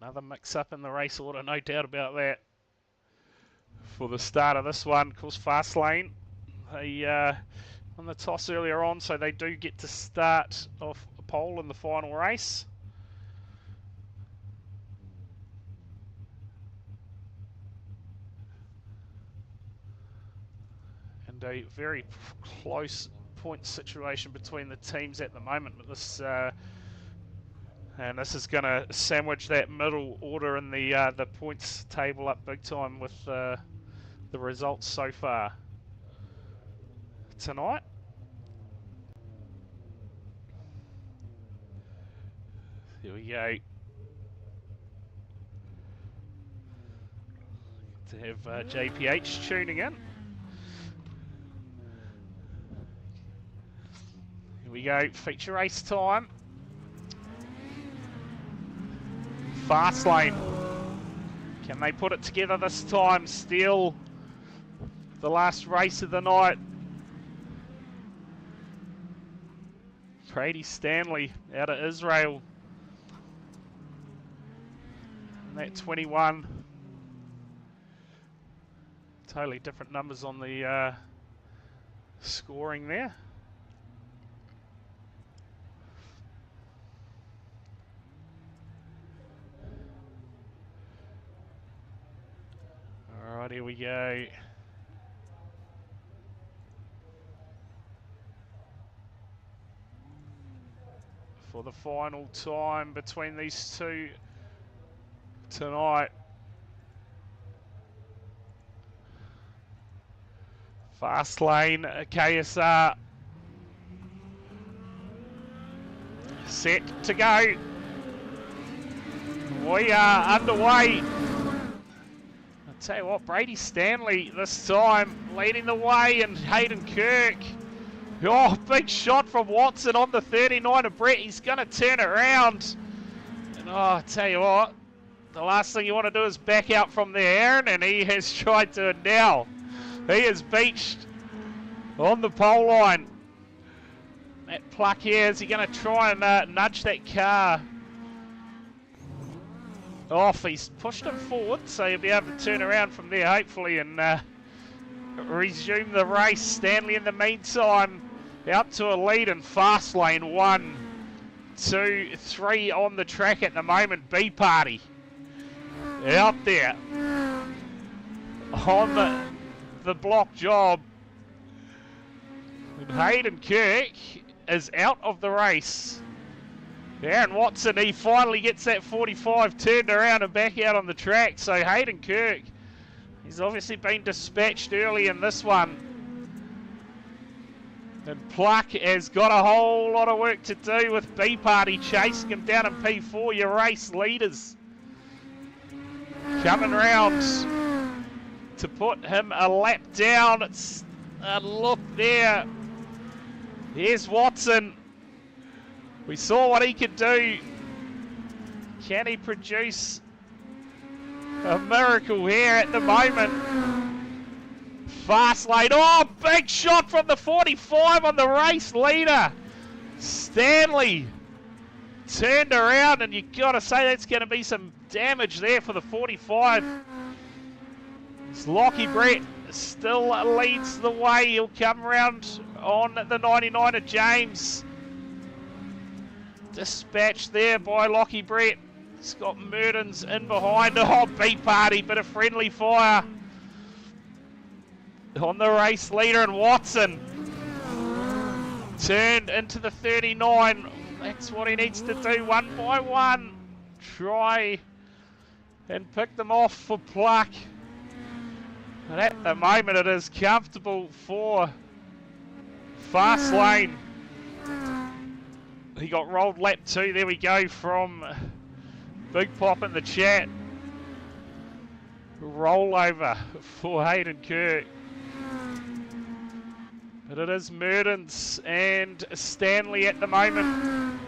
Another mix-up in the race order, no doubt about that. For the start of this one, of course, Fastlane, they won the toss earlier on, so they do get to start off a pole in the final race. And a very close point situation between the teams at the moment. But this is going to sandwich that middle order in the points table up big time with the results so far tonight. Here we go. To have JPH tuning in. Here we go, feature race time. Fastlane. Can they put it together this time? Still the last race of the night. Brady Stanley out of Israel. And that 21. Totally different numbers on the scoring there. Alright, here we go. For the final time between these two tonight. Fastlane, KSR. Set to go. We are underway. I'll tell you what, Brady Stanley this time leading the way, and Hayden Kirk. Oh, big shot from Watson on the 39 of Brett. He's going to turn it around. And oh, I tell you what, the last thing you want to do is back out from there, Aaron, and he has tried to now. He is beached on the pole line. That pluck here, is he going to try and nudge that car off? He's pushed him forward, so he'll be able to turn around from there, hopefully, and resume the race. Stanley, in the meantime, out to a lead in Fastlane. 1, 2, 3 on the track at the moment. B Party out there on the block job. And Hayden Kirk is out of the race. Aaron Watson, he finally gets that 45 turned around and back out on the track. So Hayden Kirk, he's obviously been dispatched early in this one. And Pluck has got a whole lot of work to do with B Party chasing him down in P4. Your race leaders coming round to put him a lap down. It's a look there. Here's Watson. We saw what he could do. Can he produce a miracle here at the moment? Fastlane. Oh, big shot from the 45 on the race leader. Stanley turned around, and you got to say that's going to be some damage there for the 45. It's Lockie Brett still leads the way. He'll come around on the 99 of James. Dispatched there by Lockie Brett. Scott Murdens in behind. Oh, B-Party, bit of friendly fire on the race leader, and Watson turned into the 39. That's what he needs to do, one by one. Try and pick them off for Pluck. But at the moment it is comfortable for Fast Lane. He got rolled lap 2. There we go from Big Pop in the chat. Rollover for Hayden Kirk. But it is Murdens and Stanley at the moment.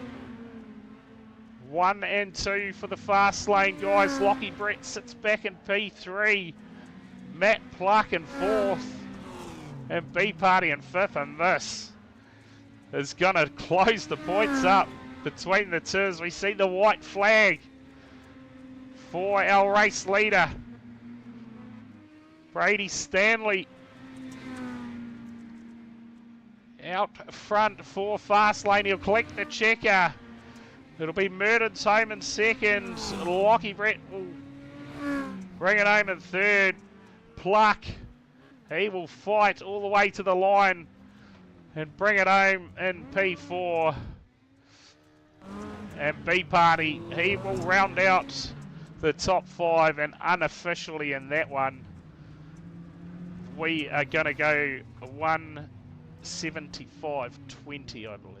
1 and 2 for the Fast Lane guys. Lockie Brett sits back in P3. Matt Pluck in 4th. And B-Party in 5th. And this is going to close the points up between the two as we see the white flag for our race leader, Brady Stanley. Out front for Fast Lane. He'll collect the checker. It'll be Murdens home in 2nd. Lockie Brett will bring it home in 3rd. Pluck, he will fight all the way to the line and bring it home in P4. And B-Party, he will round out the top 5, and unofficially in that one, we are going to go 175.20, I believe.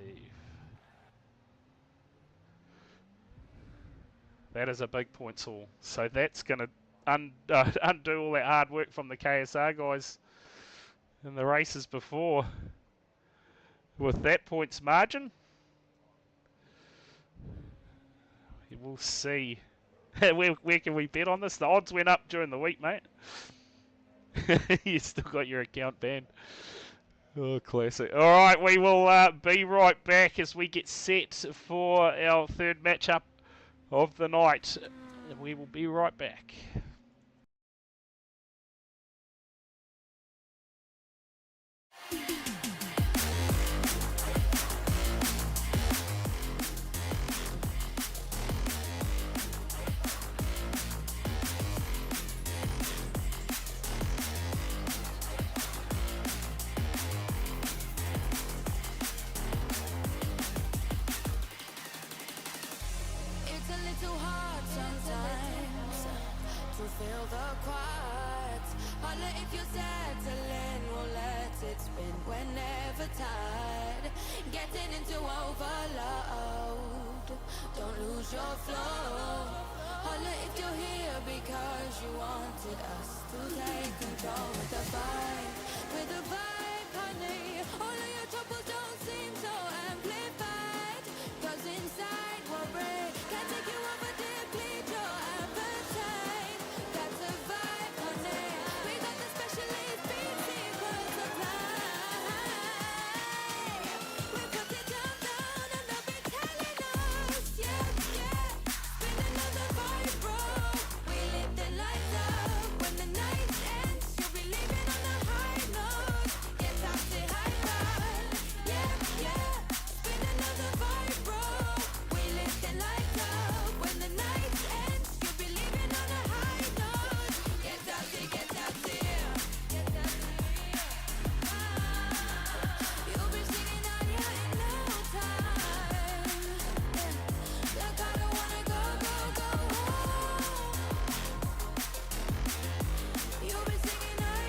That is a big points haul. So that's going to undo all that hard work from the KSR guys in the races before. With that points margin, we'll see. Where can we bet on this? The odds went up during the week, mate. You still got your account banned. Oh, classic. All right, we will be right back as we get set for our 3rd matchup of the night. We will be right back. It's a little hard sometimes to feel the quiet. Holler if you're settling, we'll let it spin whenever tired. Getting into overload, don't lose your flow. Holler if you're here because you wanted us to take control with the vibe, honey. All of your troubles don't seem so amplified, 'cause inside we're brave. Can't take you over, deplete your appetite. That's a vibe, honey. We got the specialist beat secret supply. We put it down and they'll be telling us, yeah. Spin another vibe, bro. We live the lights up when the night ends. You'll be leaving on a high note. Get out the high vibe, yeah. Spin another vibe, bro. We live the lights up when the night ends. You'll be leaving on a high note. Get out there, get out there. You'll be singing out here in no time. Like I don't wanna go home. You'll be singing out,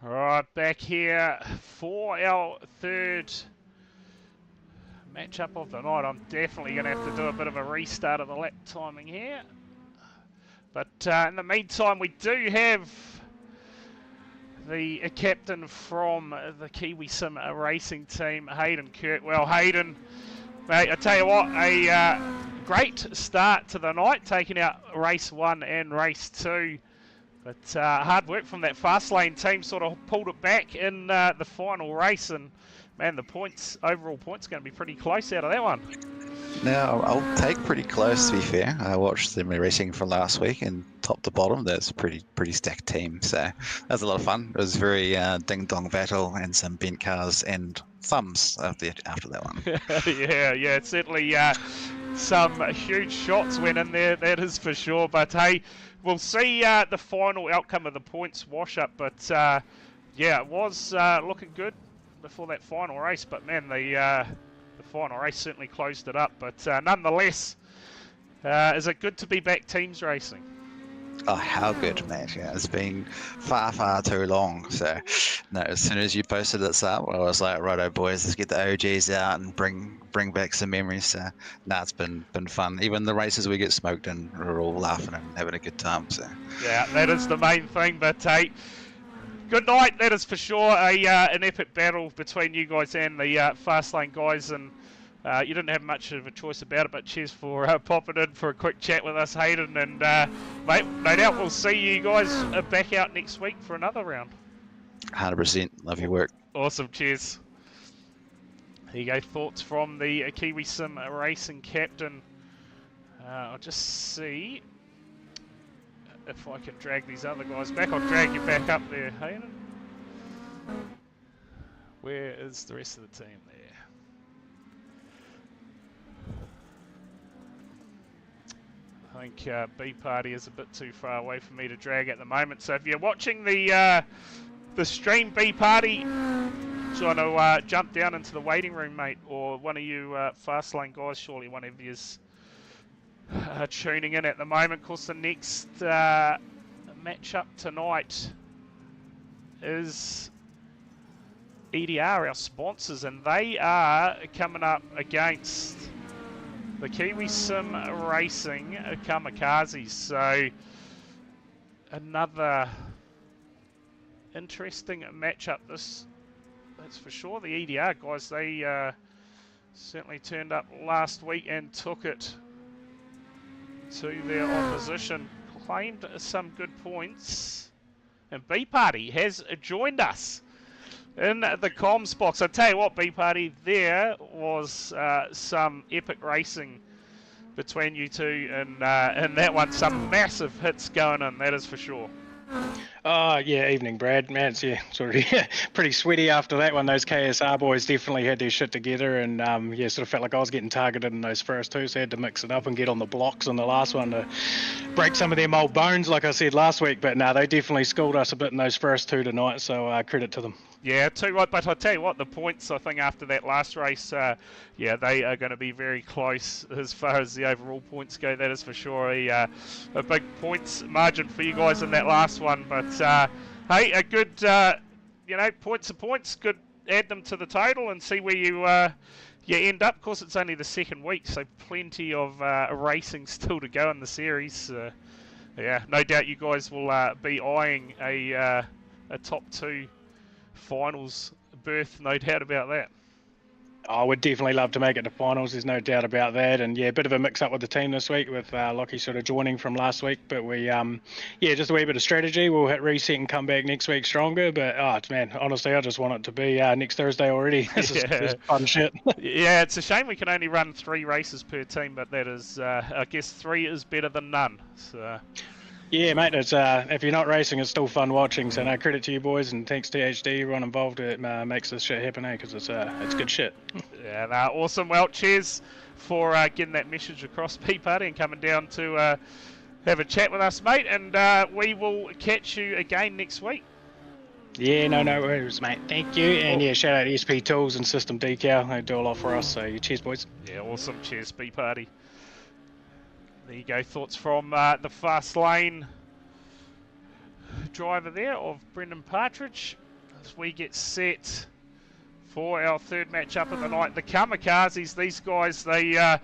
Alright, back here for our 3rd matchup of the night. I'm definitely going to have to do a bit of a restart of the lap timing here. But in the meantime, we do have the captain from the Kiwi Sim racing team, Hayden Kirk. Well, Hayden, mate, I tell you what, a great start to the night, taking out race 1 and race 2. But hard work from that Fast Lane team, sort of pulled it back in the final race, and man, the points, overall points, going to be pretty close out of that one. Now, I'll take pretty close, to be fair. I watched the racing from last week, and top to bottom, that's a pretty stacked team. So that was a lot of fun. It was very ding-dong battle and some bent cars and thumbs after that one. Yeah, certainly some huge shots went in there, that is for sure. But hey, we'll see the final outcome of the points wash-up. But yeah, it was looking good before that final race. But man, the final race certainly closed it up. But nonetheless, is it good to be back teams racing? Oh, how good, mate. Yeah, it's been far too long. So, no, as soon as you posted this up, I was like, righto, boys, let's get the OGs out and bring back some memories. So, no, it's been fun. Even the races we get smoked in, we're all laughing and having a good time. So, yeah, that is the main thing. But hey, good night, that is for sure. An epic battle between you guys and the fast lane guys, and you didn't have much of a choice about it, but cheers for popping in for a quick chat with us, Hayden. And mate, no doubt we'll see you guys back out next week for another round. 100%. Love your work. Awesome, cheers. There you go, thoughts from the Kiwi Sim Racing captain. I'll just see if I can drag these other guys back. I'll drag you back up there, Hayden. Where is the rest of the team there? I think B Party is a bit too far away for me to drag at the moment. So if you're watching the stream, B Party, trying to jump down into the waiting room, mate, or one of you fast lane guys, surely one of you is tuning in at the moment. Of course, the next matchup tonight is EDR, our sponsors, and they are coming up against the Kiwi Sim Racing Kamikazes. So another interesting matchup. That's for sure. The EDR guys, they certainly turned up last week and took it to their opposition, claimed some good points, and B Party has joined us in the comms box. I tell you what, B Party, there was some epic racing between you two, and that one, some massive hits going on, that is for sure. Yeah, evening, Brad. Man, it's already pretty sweaty after that one. Those KSR boys definitely had their shit together, and sort of felt like I was getting targeted in those first two, so I had to mix it up and get on the blocks on the last one to break some of them old bones, like I said last week. But no, they definitely schooled us a bit in those first two tonight, so credit to them. Yeah, too right, but I tell you what, the points, I think, after that last race, yeah, they are going to be very close as far as the overall points go. That is for sure a big points margin for you guys in that last one. But hey, a good, points are points. Good, add them to the total and see where you end up. Of course, it's only the second week, so plenty of racing still to go in the series. Yeah, no doubt you guys will be eyeing a top two finals berth, no doubt about that. I would definitely love to make it to finals, there's no doubt about that. And yeah, a bit of a mix up with the team this week with Lockie sort of joining from last week, but we just a wee bit of strategy. We'll hit reset and come back next week stronger. But man, honestly, I just want it to be next Thursday already. This is fun shit. Yeah, it's a shame we can only run 3 races per team, but that is I guess 3 is better than none. So yeah, mate, it's if you're not racing, it's still fun watching. So no, credit to you boys, and thanks to THD, everyone involved. It makes this shit happen, because it's good shit. Yeah, no, awesome. Well, cheers for getting that message across, P-Party, and coming down to have a chat with us, mate. And we will catch you again next week. Yeah, no worries, mate. Thank you. And yeah, shout out to SP Tools and System Decal. They do a lot for us. So cheers, boys. Yeah, awesome. Cheers, P-Party. There you go, thoughts from the fast lane driver there of Brendan Partridge as we get set for our third matchup of the night. The Kamikazes, these guys, they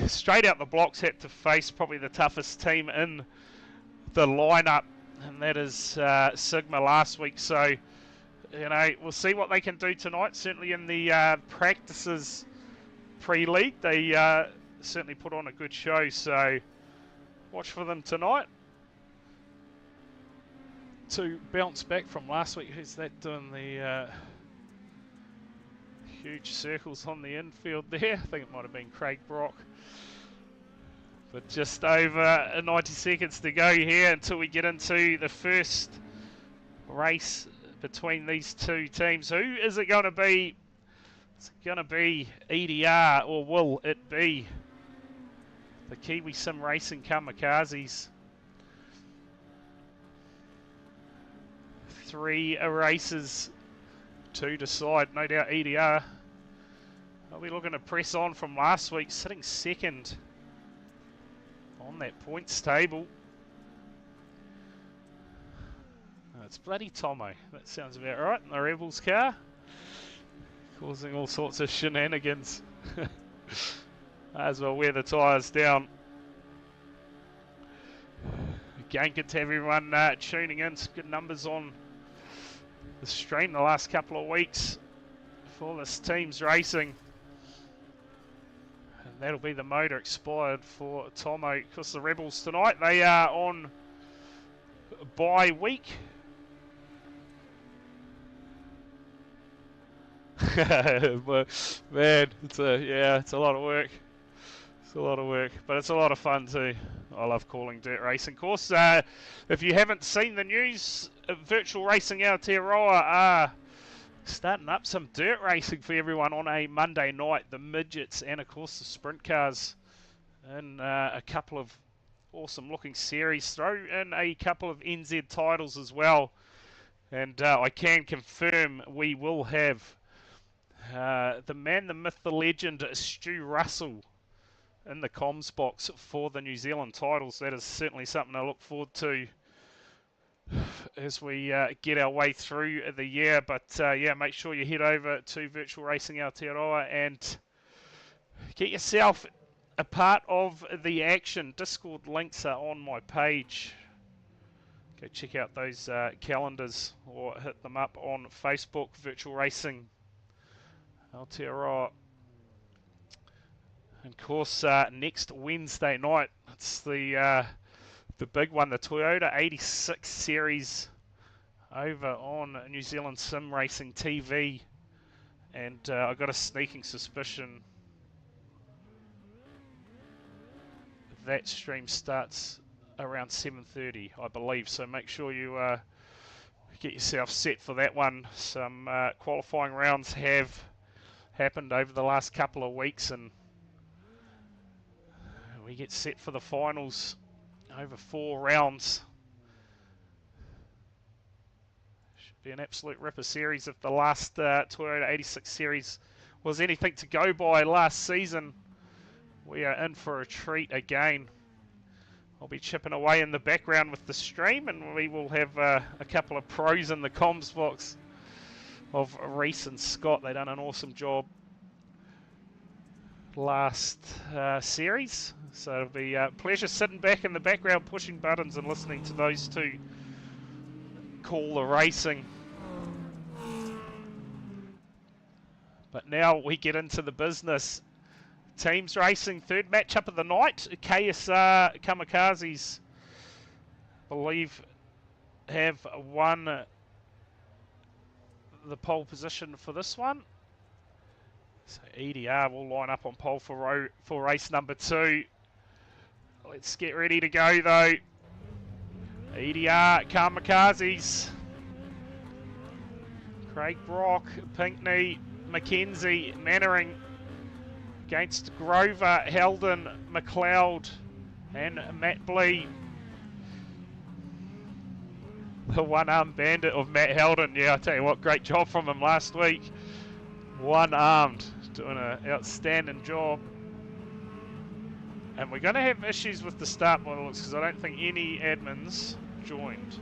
straight out the blocks had to face probably the toughest team in the lineup, and that is Sigma last week. So, we'll see what they can do tonight. Certainly in the practices pre-league, they certainly put on a good show, so watch for them tonight to bounce back from last week. Who's that doing the Huge circles on the infield there. I think it might have been Craig Brock. But just over 90 seconds to go here until we get into the first race between these two teams. Who is it going to be? Is it going to be EDR or will it be the Kiwi Sim Racing Kamikazes? 3 races to decide. No doubt EDR will be looking to press on from last week, sitting second on that points table. Oh, it's bloody Tomo. That sounds about right in the Rebels car. Causing all sorts of shenanigans. Might as well wear the tyres down. Again, good to have everyone tuning in. Some good numbers on the stream the last couple of weeks for this team's racing. And that'll be the motor expired for Tomo. Because the Rebels tonight, they are on bye week. Man, it's a lot of work. It's a lot of work, but it's a lot of fun too. I love calling dirt racing. Of course, if you haven't seen the news, Virtual Racing Aotearoa are starting up some dirt racing for everyone on a Monday night. The midgets and of course the sprint cars, and a couple of awesome looking series. Throw in a couple of NZ titles as well, and I can confirm we will have the man, the myth, the legend, Stu Russell in the comms box for the New Zealand titles. That is certainly something I look forward to as we get our way through the year. But yeah, make sure you head over to Virtual Racing Aotearoa and get yourself a part of the action. Discord links are on my page. Go check out those calendars or hit them up on Facebook, Virtual Racing Aotearoa. And of course, next Wednesday night, it's the big one, the Toyota 86 Series over on New Zealand Sim Racing TV. And I've got a sneaking suspicion that stream starts around 7:30, I believe. So make sure you get yourself set for that one. Some qualifying rounds have happened over the last couple of weeks, and we get set for the finals over 4 rounds. Should be an absolute ripper series. If the last Toyota 86 Series was anything to go by last season, we are in for a treat again. I'll be chipping away in the background with the stream, and we will have a couple of pros in the comms box of Reese and Scott. They done an awesome job last series, so it'll be a pleasure sitting back in the background pushing buttons and listening to those two call the racing. But now we get into the business. Teams racing, third matchup of the night. KSR Kamikazes, believe, have won the pole position for this one. So EDR will line up on pole for race number 2. Let's get ready to go though. EDR Kamikazes. Craig Brock, Pinkney, Mackenzie, Mannering against Grover, Heldon, McLeod and Matt Blee. The one-armed bandit of Matt Heldon. Yeah, I tell you what, great job from him last week. One-armed, doing an outstanding job. And we're going to have issues with the start by the looks, because I don't think any admins joined.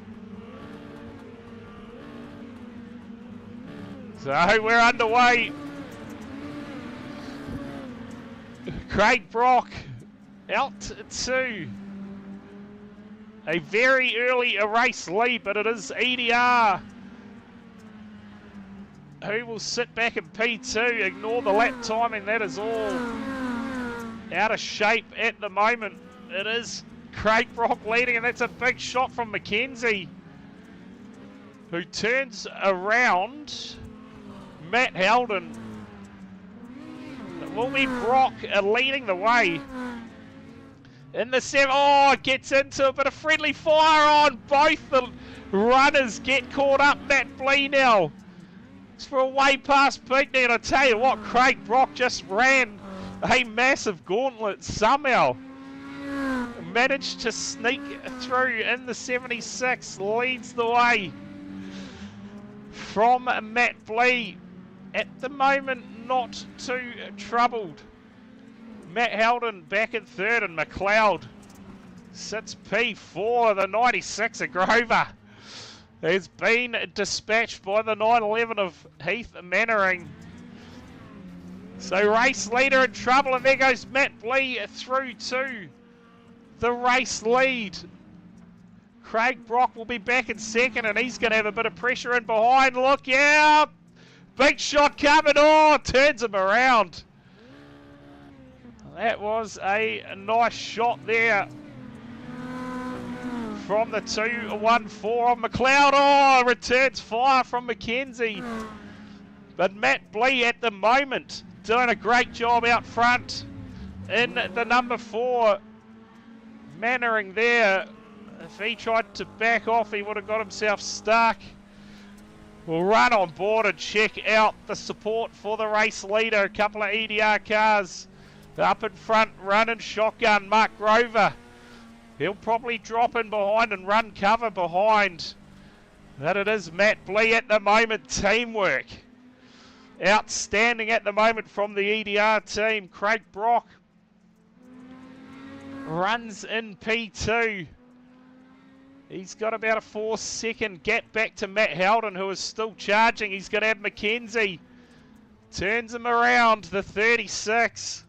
So we're underway. Craig Brock out to a very early race lead, but it is EDR who will sit back in P2, ignore the lap timing. That is all out of shape at the moment. It is Craig Brock leading, and that's a big shot from Mackenzie, who turns around Matt Heldon will be Brock leading the way. In the 7, oh, gets into a bit of friendly fire on both the runners. Get caught up, Matt Blee now. It's for a way past Pinckney, and I tell you what, Craig Brock just ran a massive gauntlet somehow. Managed to sneak through in the 76, leads the way from Matt Blee. At the moment, not too troubled. Matt Howden back in third, and McLeod sits P4. The 96 of Grover has been dispatched by the 911 of Heath Mannering. So race leader in trouble, and there goes Matt Blee through to the race lead. Craig Brock will be back in second, and he's going to have a bit of pressure in behind. Look out! Big shot coming. Oh, turns him around. That was a nice shot there from the 214 of McLeod. Oh, returns fire from McKenzie. But Matt Blee at the moment doing a great job out front in the number 4. Mannering there. If he tried to back off, he would have got himself stuck. We'll run on board and check out the support for the race leader. A couple of EDR cars up in front, running shotgun. Mark Grover. He'll probably drop in behind and run cover behind. But it is Matt Blee at the moment. Teamwork outstanding at the moment from the EDR team. Craig Brock runs in P2. He's got about a 4-second gap back to Matt Howden, who is still charging. He's going to have McKenzie. Turns him around, the 36.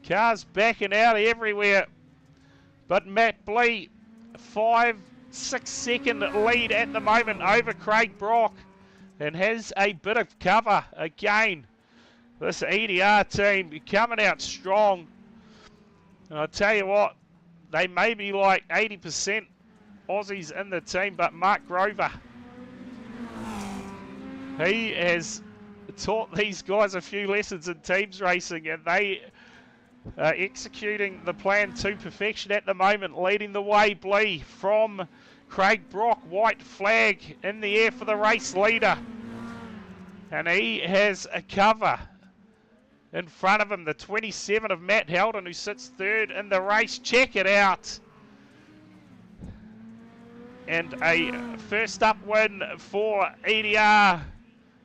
Cars backing out everywhere. But Matt Blee, 5-6 second lead at the moment over Craig Brock, and has a bit of cover again. This EDR team coming out strong. And I tell you what, they may be like 80% Aussies in the team, but Mark Grover, he has taught these guys a few lessons in teams racing, and they are executing the plan to perfection at the moment. Leading the way, Blee from Craig Brock. White flag in the air for the race leader, and he has a cover in front of him, the 27 of Matt Howden, who sits third in the race. Check it out. And a first up win for EDR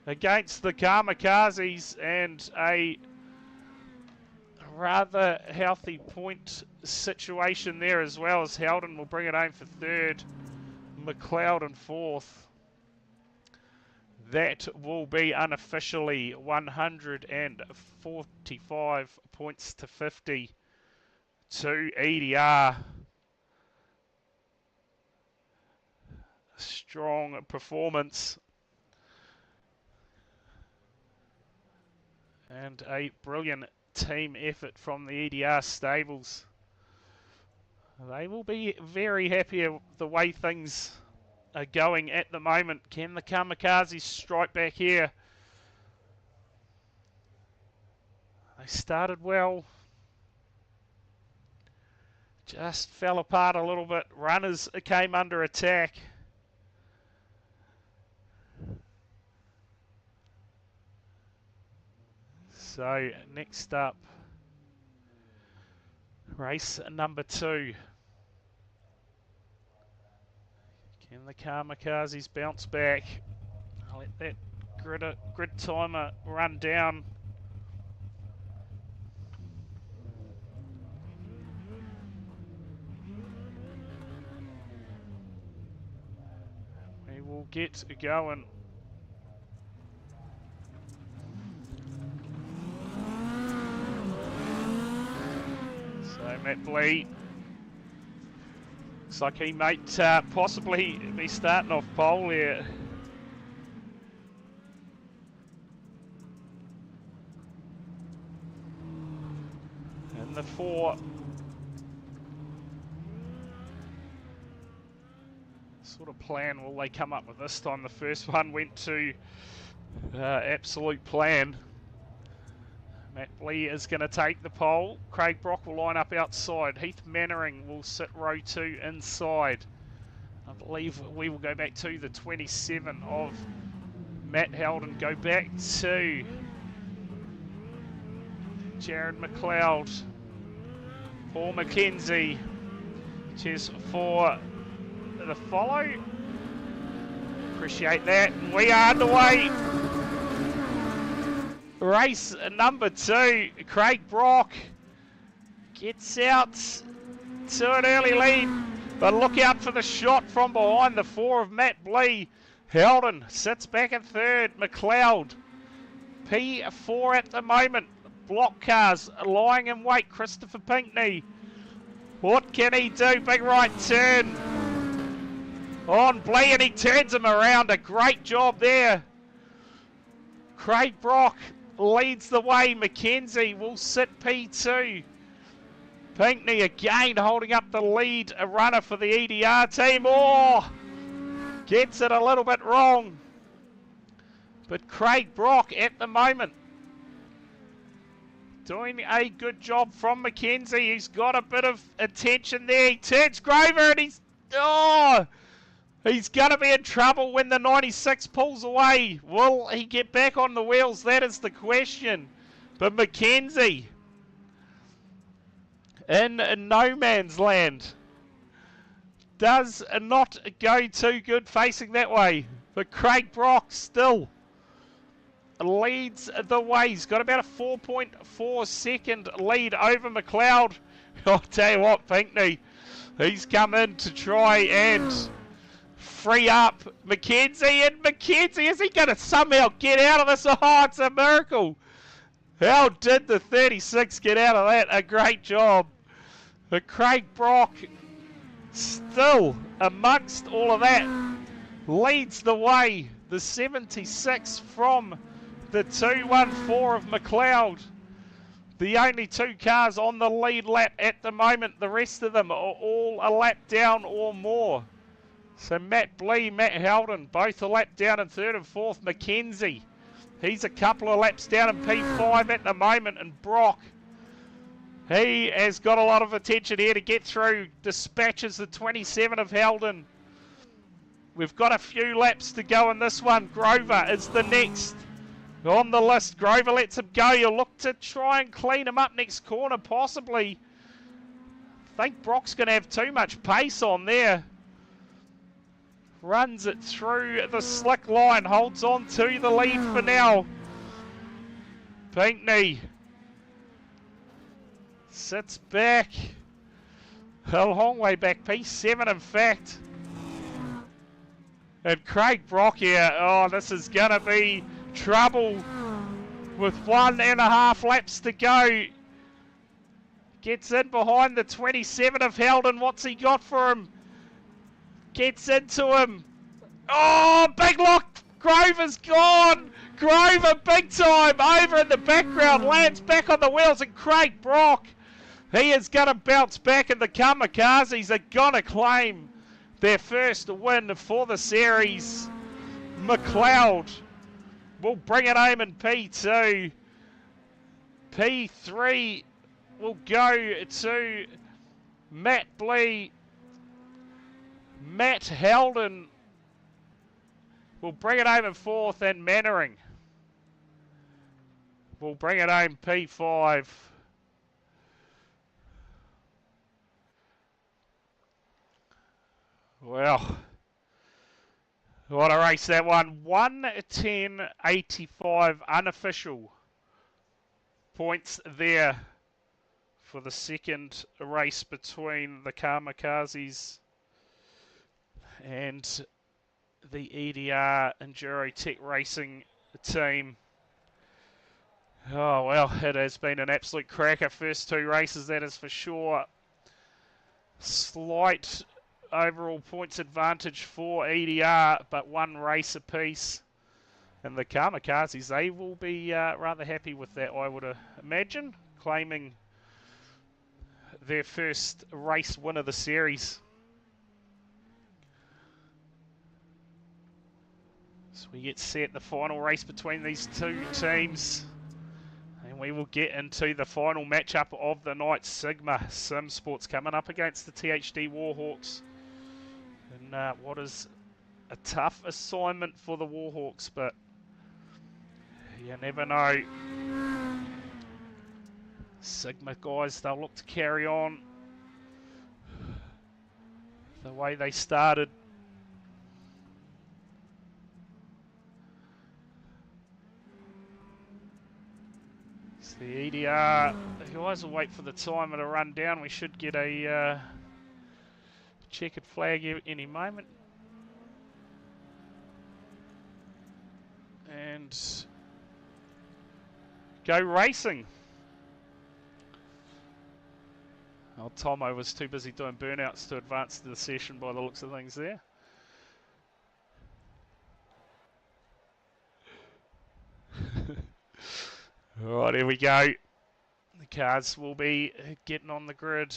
against the Kamikazes, and a rather healthy point situation there as well, as Howden will bring it home for third, McLeod in fourth. That will be unofficially 145 points to 50 to EDR. Strong performance. And a brilliant team effort from the EDR stables. They will be very happy with the way things are going at the moment. Can the Kamikazes strike back here? They started well. Just fell apart a little bit. Runners came under attack. So next up, race number 2. Can the Kamikazes bounce back? I'll let that grid timer run down. We will get going. So Matt Blee, looks like he might possibly be starting off pole here. And the 4. Sort of plan will they come up with this time? The first one went to absolute plan. Matt Lee is going to take the pole. Craig Brock will line up outside. Heath Mannering will sit row 2 inside. I believe we will go back to the 27 of Matt Helden. Go back to Jared McLeod. Paul McKenzie. Cheers for the follow. Appreciate that. And we are underway. Race number 2. Craig Brock gets out to an early lead, but look out for the shot from behind. The 4 of Matt Blee. Helden sits back in 3rd. McLeod P4 at the moment. Block cars lying in wait. Christopher Pinkney. What can he do? Big right turn on Blee, and he turns him around. A great job there. Craig Brock leads the way. McKenzie will sit P2. Pinkney again holding up the lead. A runner for the EDR team. Oh, gets it a little bit wrong. But Craig Brock at the moment doing a good job from McKenzie. He's got a bit of attention there. He turns Grover and he's going to be in trouble when the 96 pulls away. Will he get back on the wheels? That is the question. But McKenzie in no man's land. Does not go too good facing that way. But Craig Brock still leads the way. He's got about a 4.4 second lead over McLeod. I'll tell you what, Pinkney, he's come in to try and free up McKenzie. And McKenzie, is he going to somehow get out of this? Oh, it's a miracle. How did the 36 get out of that? A great job. But Craig Brock, still amongst all of that, leads the way. The 76 from the 214 of McLeod. The only 2 cars on the lead lap at the moment. The rest of them are all a lap down or more. So Matt Blee, Matt Helden, both a lap down in 3rd and 4th. McKenzie, he's a couple of laps down in P5 at the moment. And Brock, he has got a lot of attention here to get through. Dispatches the 27 of Helden. We've got a few laps to go in this one. Grover is the next on the list. Grover lets him go. You'll look to try and clean him up next corner, possibly. I think Brock's going to have too much pace on there. Runs it through the slick line. Holds on to the lead for now. Pinkney sits back. A long way back. P7, in fact. And Craig Brock here. Oh, this is going to be trouble with 1.5 laps to go. Gets in behind the 27 of Helden. What's he got for him? Gets into him. Oh, big lock. Grover's gone. Grover big time over in the background. Lands back on the wheels, and Craig Brock, he is going to bounce back, and the Kamikazes are going to claim their first win for the series. McLeod will bring it home in P2. P3 will go to Matt Blee. Matt Helden will bring it home in 4th, and Mannering will bring it home P5. Well, what a race that one. 1:10.85 unofficial points there for the second race between the Kamikazes and the EDR Enduro Tech Racing team. Oh, well, it has been an absolute cracker. First 2 races, that is for sure. Slight overall points advantage for EDR, but 1 race apiece. And the Kamikazes, they will be rather happy with that, I would imagine, claiming their first race win of the series. So we get set the final race between these 2 teams. And we we will get into the final matchup of the night. Sigma Simsports coming up against the THD Warhawks. And what is a tough assignment for the Warhawks, but you never know. Sigma guys, they'll look to carry on the way they started. It's the EDR. The guys will wait for the timer to run down. We should get a checkered flag any moment. And go racing. Oh, Tomo was too busy doing burnouts to advance to the session by the looks of things there. Alright, here we go. The cars will be getting on the grid.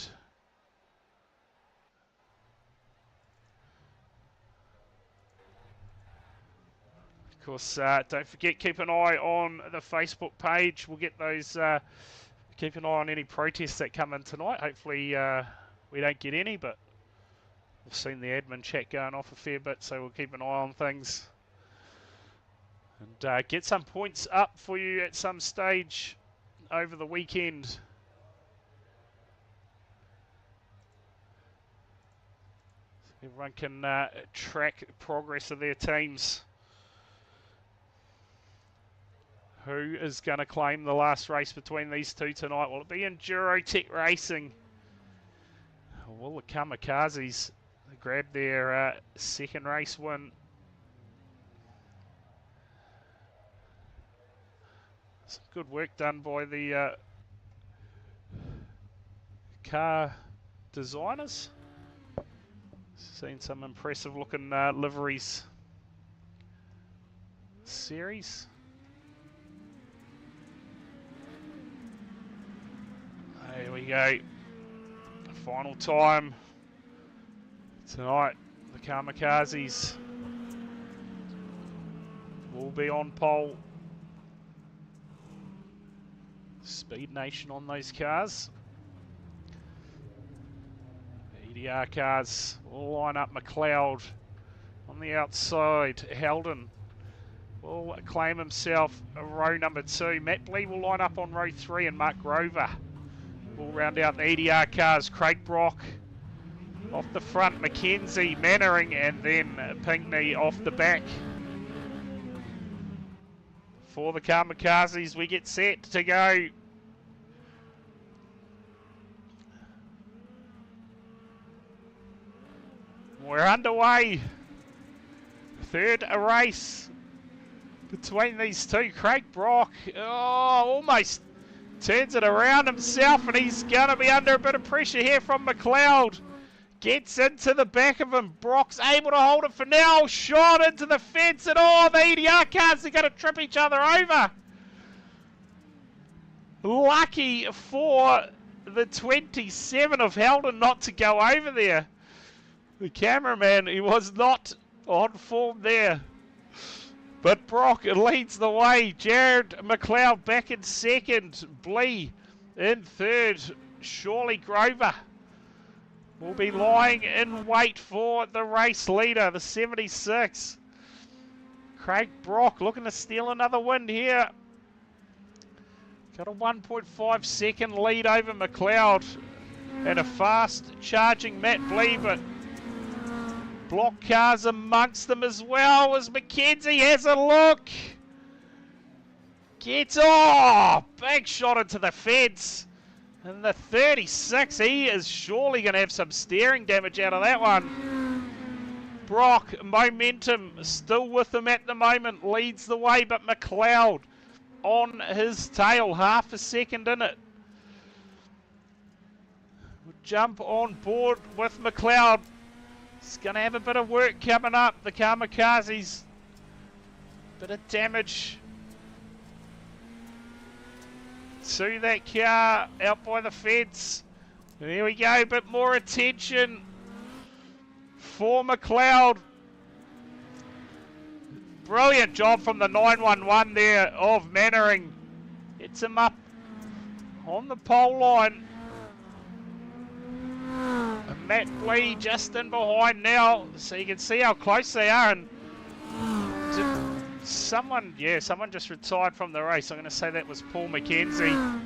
Of course, don't forget, keep an eye on the Facebook page. We'll get those, keep an eye on any protests that come in tonight. Hopefully we don't get any, but we've seen the admin chat going off a fair bit, so we'll keep an eye on things. And get some points up for you at some stage over the weekend. So everyone can track progress of their teams. Who is going to claim the last race between these two tonight? Will it be Endurotech Racing? Or will the Kamikazes grab their second race win? Some good work done by the car designers. Seen some impressive looking liveries series. There we go. Final time tonight. The Kamikazes will be on pole. Speed Nation on those cars. EDR cars will line up. McLeod on the outside. Helden will claim himself a row number 2. Matt Blee will line up on row 3, and Mark Grover will round out the EDR cars. Craig Brock off the front, Mackenzie, Mannering, and then Pinkney off the back. For the Kamikazes, we get set to go. We're underway. Third race between these two. Craig Brock, almost turns it around himself, and he's going to be under a bit of pressure here from McLeod. Gets into the back of him. Brock's able to hold it for now. Shot into the fence, and the EDR cars are going to trip each other over. Lucky for the 27 of Helden not to go over there. The cameraman, he was not on form there. But Brock leads the way. Jared McLeod back in second. Blee in third. Surely Grover will be lying in wait for the race leader, the 76. Craig Brock looking to steal another win here. Got a 1.5 second lead over McLeod and a fast charging Matt Blee, but block cars amongst them as well as Mackenzie has a look. Gets, big shot into the fence. And the 36, he is surely going to have some steering damage out of that one. Brock, momentum still with him at the moment, leads the way, but McLeod on his tail, half a second in it. We'll jump on board with McLeod. He's going to have a bit of work coming up. The Kamikazes, bit of damage to that car out by the fence. There we go, a bit more attention for McLeod. Brilliant job from the 911 there of Mannering. Gets him up on the pole line. And Matt Lee just in behind now, so you can see how close they are. And someone just retired from the race. I'm going to say that was Paul McKenzie.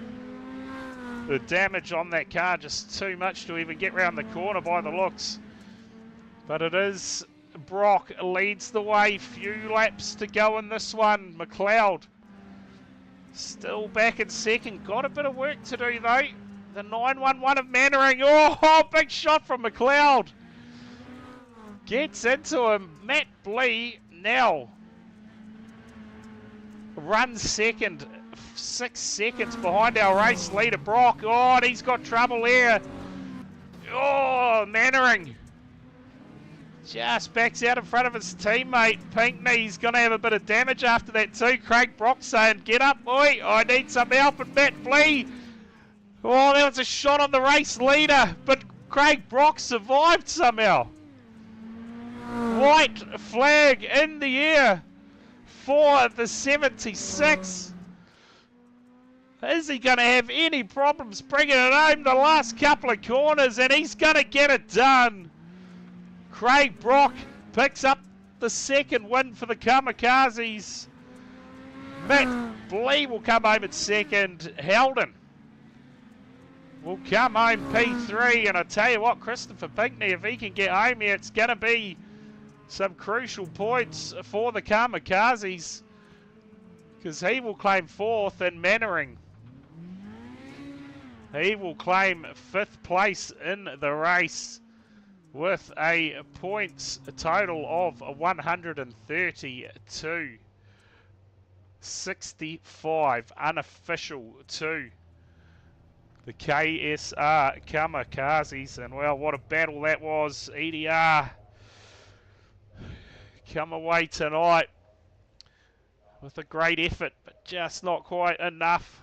The damage on that car just too much to even get round the corner by the looks. But it is Brock leads the way. Few laps to go in this one. McLeod still back in second. Got a bit of work to do though. The 911 of Mannering. Oh, big shot from McLeod. Gets into him. Matt Blee now runs second. 6 seconds behind our race leader, Brock. Oh, and he's got trouble here. Oh, Mannering just backs out in front of his teammate. Pinkney's going to have a bit of damage after that too. Craig Brock saying, get up, boy. I need some help. And Matt Blee. Oh, that was a shot on the race leader. But Craig Brock survived somehow. White flag in the air for the 76. Is he going to have any problems bringing it home the last couple of corners? And he's going to get it done. Craig Brock picks up the second win for the Kamikazes. Matt Blee will come home at second. Helden will come home P3. And I tell you what, Christopher Pinkney, if he can get home here, it's going to be some crucial points for the Kamikazes, because he will claim fourth, and Mannering, he will claim 5th place in the race with a points total of 132. 65 unofficial to the KSR Kamikazes. And well, what a battle that was. EDR come away tonight with a great effort, but just not quite enough.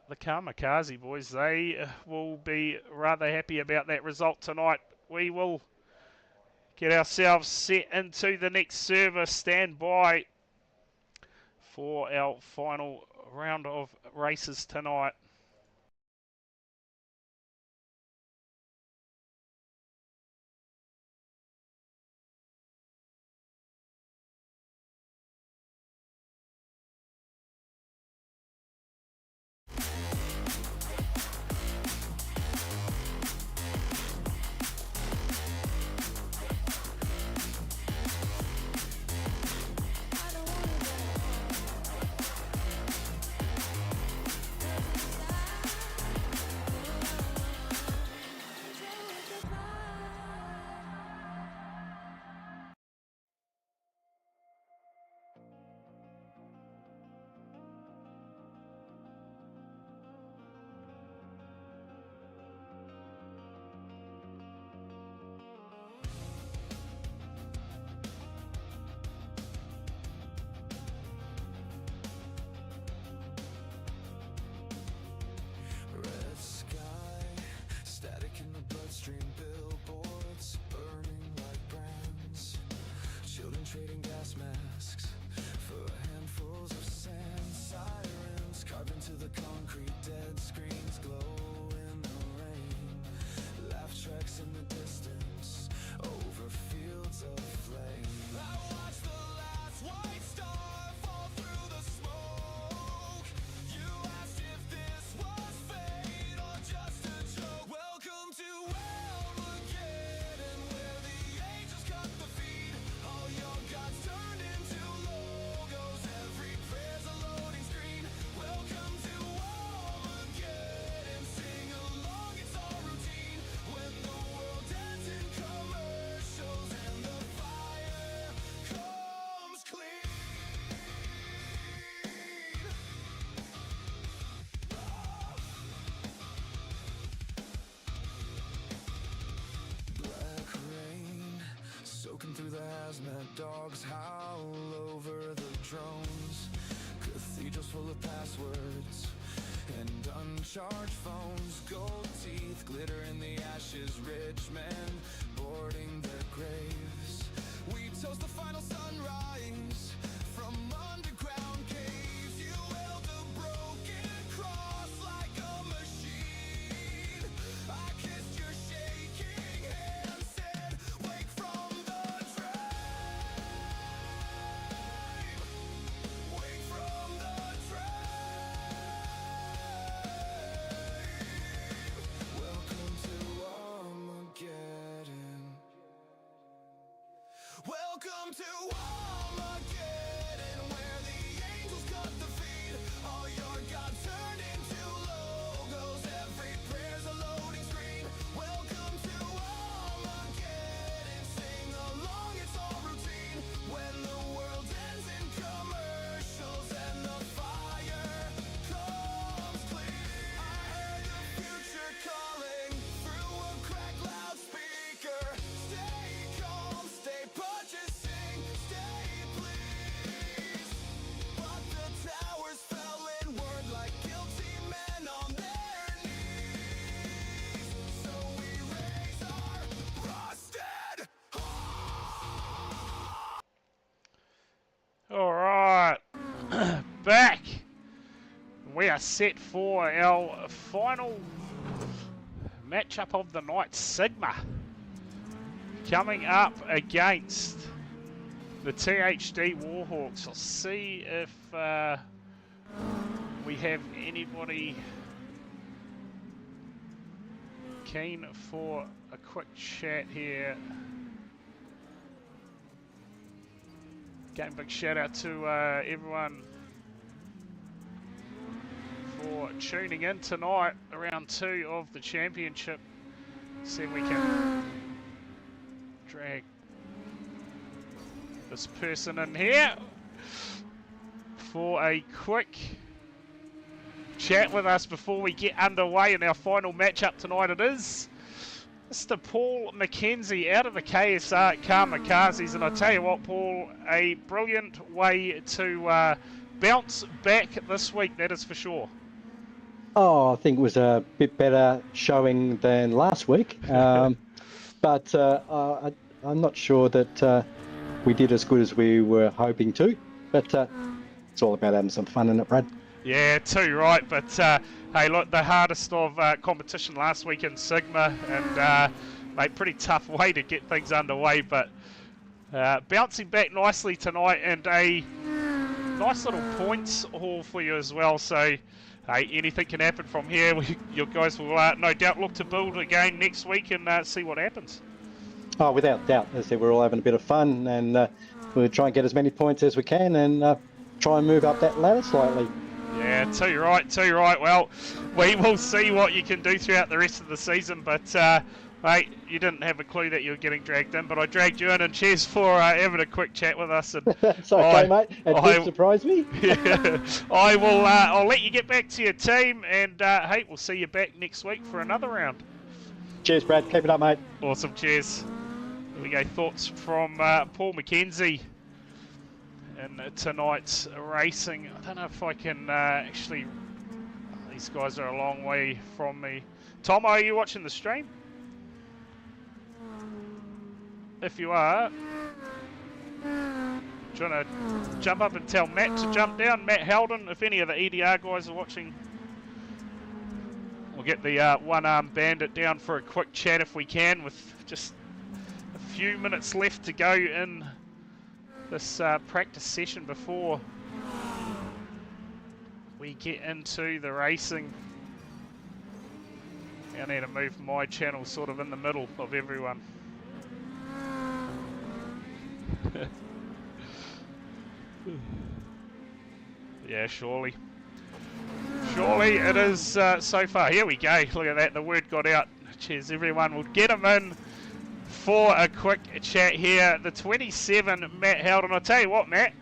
The Kamikaze boys, they will be rather happy about that result tonight. We will get ourselves set into the next service. Stand by for our final round of races tonight. Trading gas masks for handfuls of sand. Sirens carved into the concrete. Dead screens glow in the rain. Laugh tracks in the distance over fields of flame. I watched the last white star fall through the smoke. You asked if this was fate or just a joke. Welcome to Armageddon, where the angels cut the feed. All your gods turned into logos. Every prayer's a loading screen. Welcome to Armageddon. Sing along, it's all routine. When the world ends in commercials and the fire comes clean. Black rain soaking through the hazmat. Dogs howl over the drones. Cathedrals full of passwords and uncharged phones. Gold teeth glitter in the ashes. Rich men boarding their graves. We toast the final sunrise from underground caves. You held a broken cross like a back. We are set for our final matchup of the night. Sigma coming up against the THD Warhawks. I'll see if we have anybody keen for a quick chat here. Again, big shout out to everyone for tuning in tonight, round 2 of the championship. See if we can drag this person in here for a quick chat with us before we get underway in our final matchup tonight. It is Mr. Paul McKenzie out of the KSR Kamikazes, and I tell you what, Paul, a brilliant way to bounce back this week, that is for sure. Oh, I think it was a bit better showing than last week, but I'm not sure that we did as good as we were hoping to, but it's all about having some fun in it, Brad. Yeah, too right, but hey, look, the hardest of competition last week in Sigma, and mate, pretty tough way to get things underway, but bouncing back nicely tonight, and a nice little points haul for you as well, so hey, anything can happen from here. You guys will no doubt look to build again next week and see what happens. Oh, without doubt. As I said, we're all having a bit of fun, and we'll try and get as many points as we can, and try and move up that ladder slightly. Yeah, too right, too right. Well, we will see what you can do throughout the rest of the season, but mate, you didn't have a clue that you were getting dragged in, but I dragged you in, and cheers for having a quick chat with us. And It's okay, mate. It did surprise me. Yeah, I will. I'll let you get back to your team, and hey, we'll see you back next week for another round. Cheers, Brad. Keep it up, mate. Awesome, cheers. There we go. Thoughts from Paul McKenzie in tonight's racing. I don't know if I can actually. These guys are a long way from me. Tom, are you watching the stream? If you are, do you want to jump up and tell Matt to jump down? Matt Haldon, if any of the EDR guys are watching, we'll get the one-arm bandit down for a quick chat if we can, with just a few minutes left to go in this practice session before we get into the racing. I need to move my channel sort of in the middle of everyone. Yeah, surely it is so far. Here we go. Look at that, the word got out. Cheers everyone, we'll get him in for a quick chat here. The 27, Matt Haldon. I'll tell you what, Matt,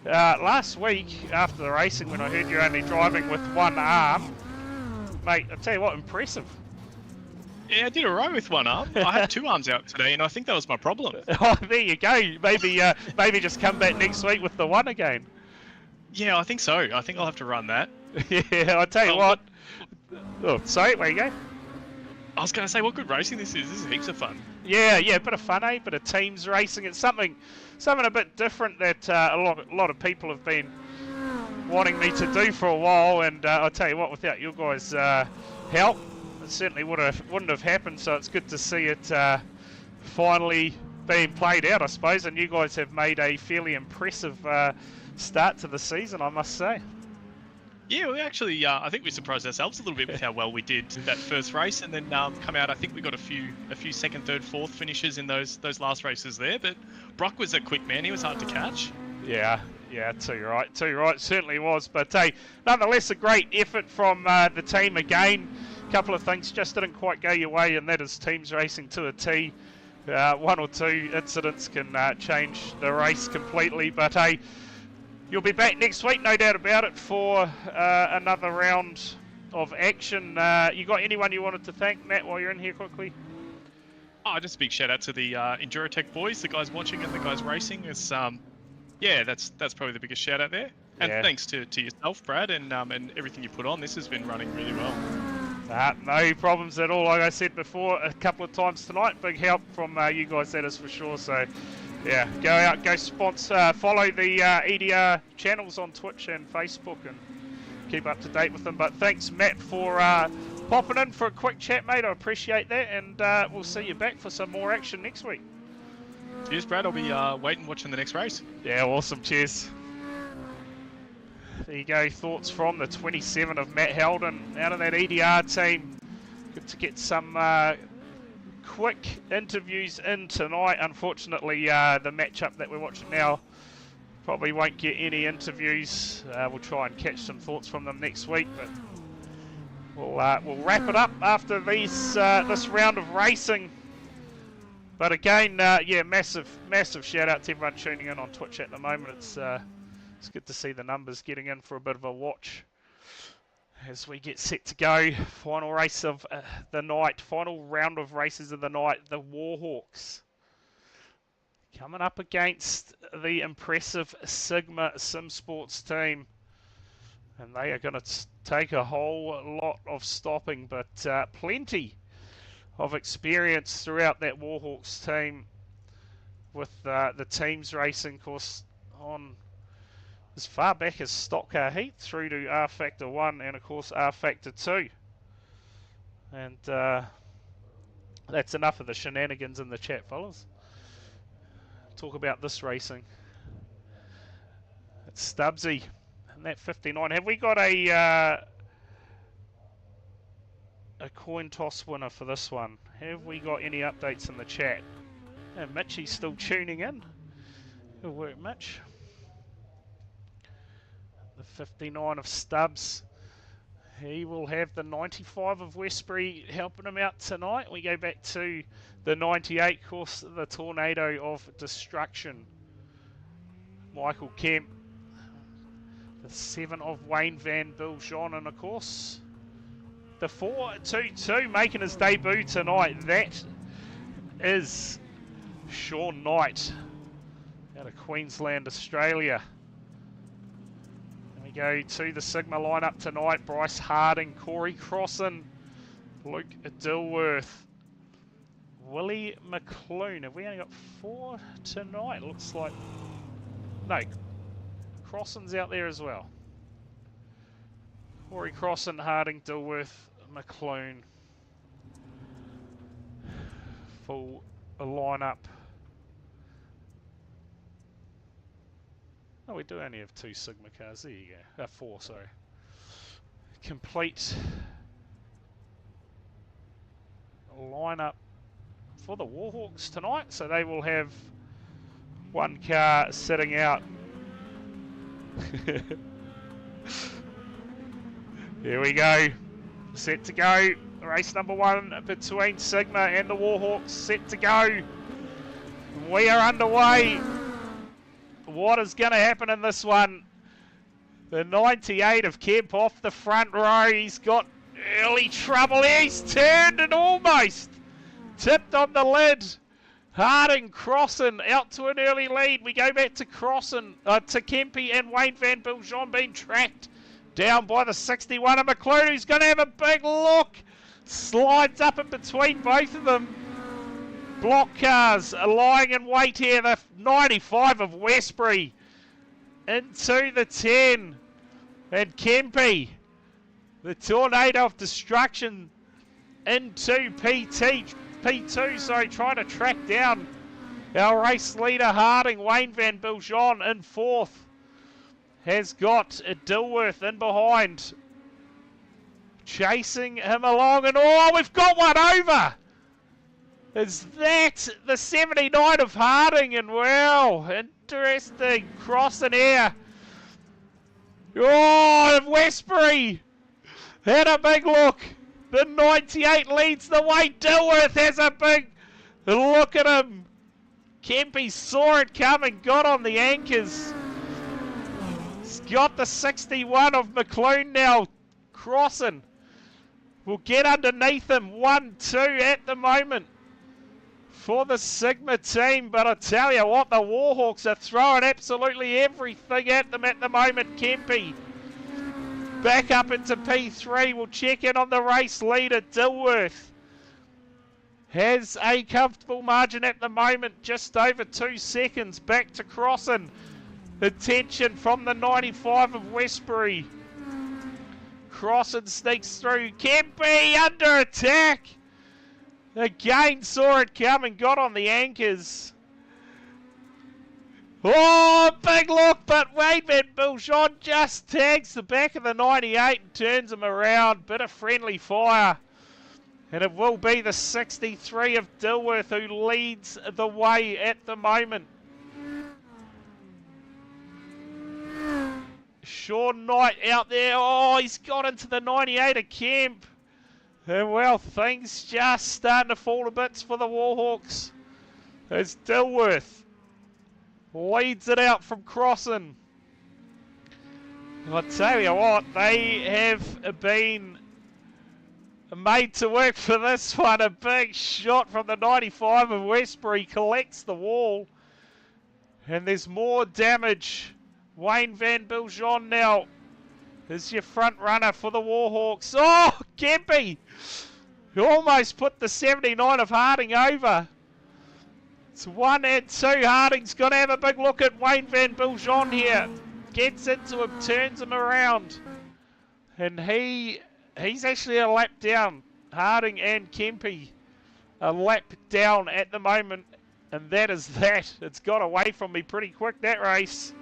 last week after the racing, when I heard you're only driving with one arm, mate, I'll tell you what, impressive. Yeah, I did a row with one arm. I had two arms out today, and I think that was my problem. Oh, there you go. Maybe just come back next week with the one again. Yeah, I think so. I think I'll have to run that. Yeah, I'll tell you what. Oh, sorry, where you go? I was going to say, what good racing this is. This is heaps of fun. Yeah, a bit of fun, eh? Bit of teams racing. It's something a bit different that a lot of people have been wanting me to do for a while, and I'll tell you what, without you guys' help, it certainly wouldn't have happened. So it's good to see it finally being played out, I suppose. And you guys have made a fairly impressive start to the season, I must say. Yeah, we actually, I think we surprised ourselves a little bit with how well we did that first race, and then come out. I think we got a few second, third, fourth finishes in those last races there. But Brock was a quick man; he was hard to catch. Yeah, too right, certainly was. But hey, nonetheless, a great effort from the team again. A couple of things just didn't quite go your way, and that is teams racing to a T. One or two incidents can change the race completely. But hey, you'll be back next week, no doubt about it, for another round of action. You got anyone you wanted to thank, Matt, while you're in here quickly? Oh, just a big shout out to the Endurotech boys, the guys watching and the guys racing. It's yeah, that's probably the biggest shout out there. And Yeah. thanks to yourself, Brad, and everything you put on. This has been running really well. No problems at all. Like I said before a couple of times tonight, big help from you guys, that is for sure. So, Yeah, go out, go sponsor, follow the EDR channels on Twitch and Facebook and keep up to date with them. But thanks, Matt, for popping in for a quick chat, mate. I appreciate that, and we'll see you back for some more action next week. Cheers, Brad. I'll be waiting, watching the next race. Yeah, awesome. Cheers. There you go. Thoughts from the 27 of Matt Helden out of that EDR team. Good to get some quick interviews in tonight. Unfortunately, the matchup that we're watching now probably won't get any interviews. We'll try and catch some thoughts from them next week, but we'll wrap it up after these this round of racing. But again, yeah, massive shout out to everyone tuning in on Twitch at the moment. It's good to see the numbers getting in for a bit of a watch as we get set to go. Final race of the night, final round of races of the night, the Warhawks coming up against the impressive Sigma Simsports team. And they are going to take a whole lot of stopping, but plenty of experience throughout that Warhawks team with the teams racing course on as far back as stock car heat through to R Factor 1 and of course R Factor 2. And that's enough of the shenanigans in the chat, fellas. Talk about this racing. It's Stubbsy and that 59. Have we got a coin toss winner for this one? Have we got any updates in the chat? And Mitchy's still tuning in. Good work, Mitch. The 59 of Stubbs. He will have the 95 of Westbury helping him out tonight. We go back to the 98 course, the Tornado of Destruction. Michael Kemp. The 7 of Wayne Van Biljon, and of course the 422 making his debut tonight. That is Sean Knight out of Queensland, Australia. And we go to the Sigma lineup tonight. Bryce Harding, Corey Crossan, Luke Dilworth, Willie McClune. Have we only got 4 tonight? Looks like... No, Crossan's out there as well. Corey Crossan, Harding, Dilworth, McClune. Full lineup. Oh, we do only have 2 Sigma cars. There you go. 4, sorry. Complete lineup for the Warhawks tonight. So they will have 1 car sitting out. Here we go. Set to go. Race number 1 between Sigma and the Warhawks. Set to go. We are underway. What is going to happen in this one? The 98 of Kemp off the front row. He's got early trouble. He's turned and almost tipped on the lid. Harding, Crossan out to an early lead. We go back to Crossan, to Kempy and Wayne Van Biljon being tracked down by the 61 of McClune, who's going to have a big look. Slides up in between both of them. Block cars are lying in wait here. The 95 of Westbury into the 10. And Kempy, the Tornado of Destruction, into P2, sorry, trying to track down our race leader Harding. Wayne Van Biljon in 4th. Has got Dilworth in behind. Chasing him along, and oh, we've got one over! Is that the 79 of Harding? And wow, interesting. Crossing here. Oh, Westbury had a big look. The 98 leads the way. Dilworth has a big look at him. Kempy saw it coming, got on the anchors. He's got the 61 of McClune now. Crossing. We'll get underneath him. 1-2 at the moment for the Sigma team. But I tell you what, the Warhawks are throwing absolutely everything at them at the moment. Kempy back up into P3. We'll check in on the race leader, Dilworth. has a comfortable margin at the moment, just over 2 seconds. Back to Crossan. Attention from the 95 of Westbury. Crossan sneaks through. Kempe under attack. Again saw it coming, got on the anchors. Oh, big look, but Wayne Van Biljon just tags the back of the 98 and turns him around. Bit of friendly fire. And it will be the 63 of Dilworth who leads the way at the moment. Sean Knight out there. Oh, he's got into the 98 of Kemp. And well, things just starting to fall to bits for the Warhawks. As Dilworth leads it out from Crossan. I'll tell you what, they have been made to work for this one. A big shot from the 95 of Westbury collects the wall. And there's more damage. Wayne Van Biljon now is your front runner for the Warhawks. Oh, Kempe! Almost put the 79 of Harding over. It's 1 and 2. Harding's got to have a big look at Wayne Van Biljon here. Gets into him, turns him around. And he's actually a lap down. Harding and Kempe a lap down at the moment. And that is that. It's got away from me pretty quick, that race.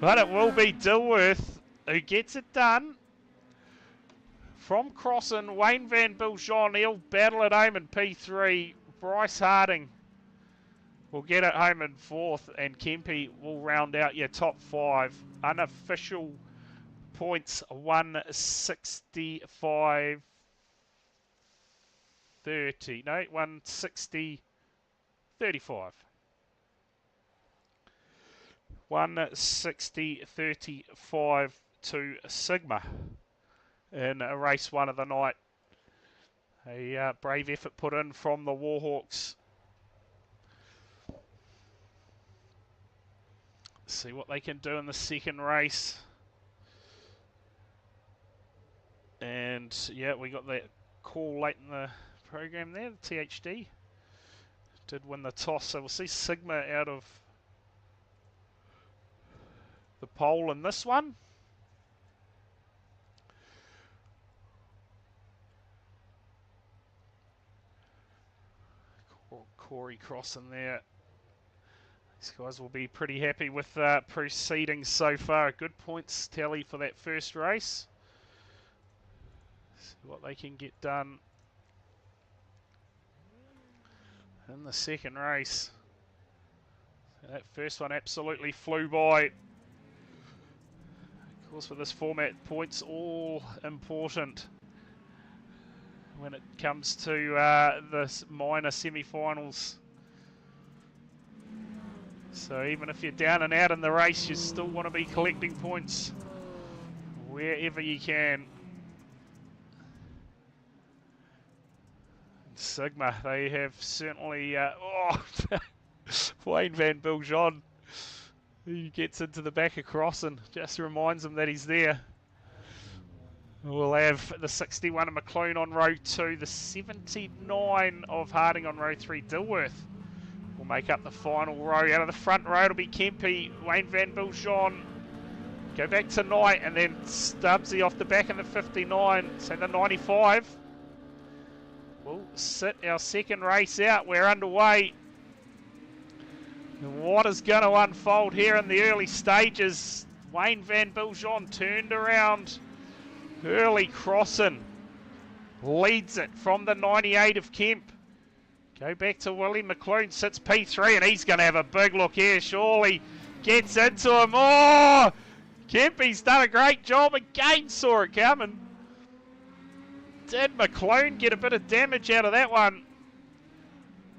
But it will be Dilworth who gets it done. From Crossan, Wayne Van Biljon, he'll battle it home in P3. Bryce Harding will get it home in 4th, and Kempe will round out your top 5. Unofficial points 165.30. No, 160.35. 160.35 to Sigma in a race 1 of the night. A brave effort put in from the Warhawks. See what they can do in the second race. And yeah, we got that call late in the program there. The THD did win the toss, so we'll see Sigma out of the pole in this one. Corey Crossan there. These guys will be pretty happy with proceedings so far. Good points tally for that first race. See what they can get done in the second race. That first one absolutely flew by. Of course, with this format, points all important when it comes to the minor semi-finals. So even if you're down and out in the race, you still want to be collecting points wherever you can. And Sigma, they have certainly... Wayne Van Biljon, who gets into the back of Crossan, just reminds him that he's there. We'll have the 61 of McLean on row 2, the 79 of Harding on row 3. Dilworth will make up the final row. Out of the front row it'll be Kempe, Wayne Van Biljon. Go back to Knight and then Stubbsy off the back in the 59. So the 95 will sit our second race out. We're underway. And what is going to unfold here in the early stages? Wayne Van Biljon turned around. Early Crossan leads it from the 98 of Kemp. Go back to Willie McLean, sits P3, and he's going to have a big look here. Surely gets into him. Oh, Kempe's done a great job. Again saw it coming. Did McLean get a bit of damage out of that one?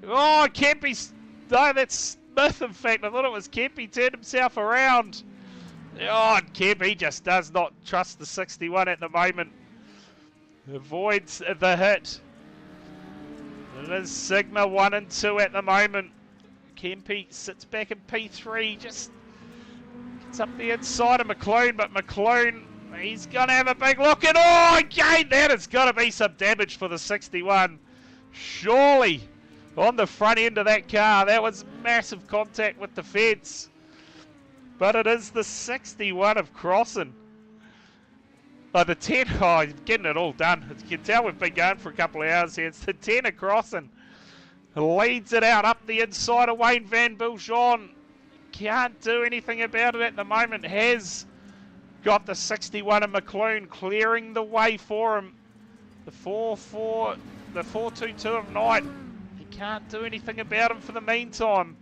Oh, Kempe's... No, that's Smith, in fact. I thought it was Kemp. He turned himself around. Oh, Kemp, he just does not trust the 61 at the moment. Avoids the hit. It is Sigma 1 and 2 at the moment. Kempe sits back in P3, just gets up the inside of McLean, but McLean, he's going to have a big look, and oh, again, that has got to be some damage for the 61. Surely on the front end of that car. That was massive contact with the fence. But it is the 61 of Crossan. Oh, the 10, oh, getting it all done. As you can tell, we've been going for a couple of hours here. It's the 10 of Crossan. Leads it out up the inside of Wayne Van Biljon. Can't do anything about it at the moment. Has got the 61 of McClune clearing the way for him. The 422 of Knight. He can't do anything about him for the meantime.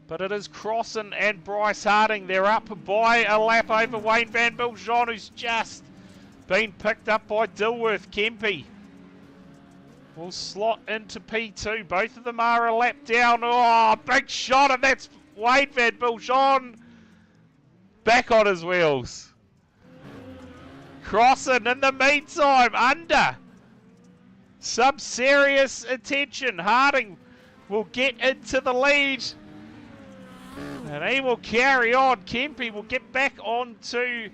But it is Crossan and Bryce Harding. They're up by a lap over Wayne Van Biljon, who's just been picked up by Dilworth. Kempe will slot into P2. Both of them are a lap down. Oh, big shot, and that's Wayne Van Biljon back on his wheels. Crossan, in the meantime, under some serious attention. Harding will get into the lead. And he will carry on. Kempe will get back onto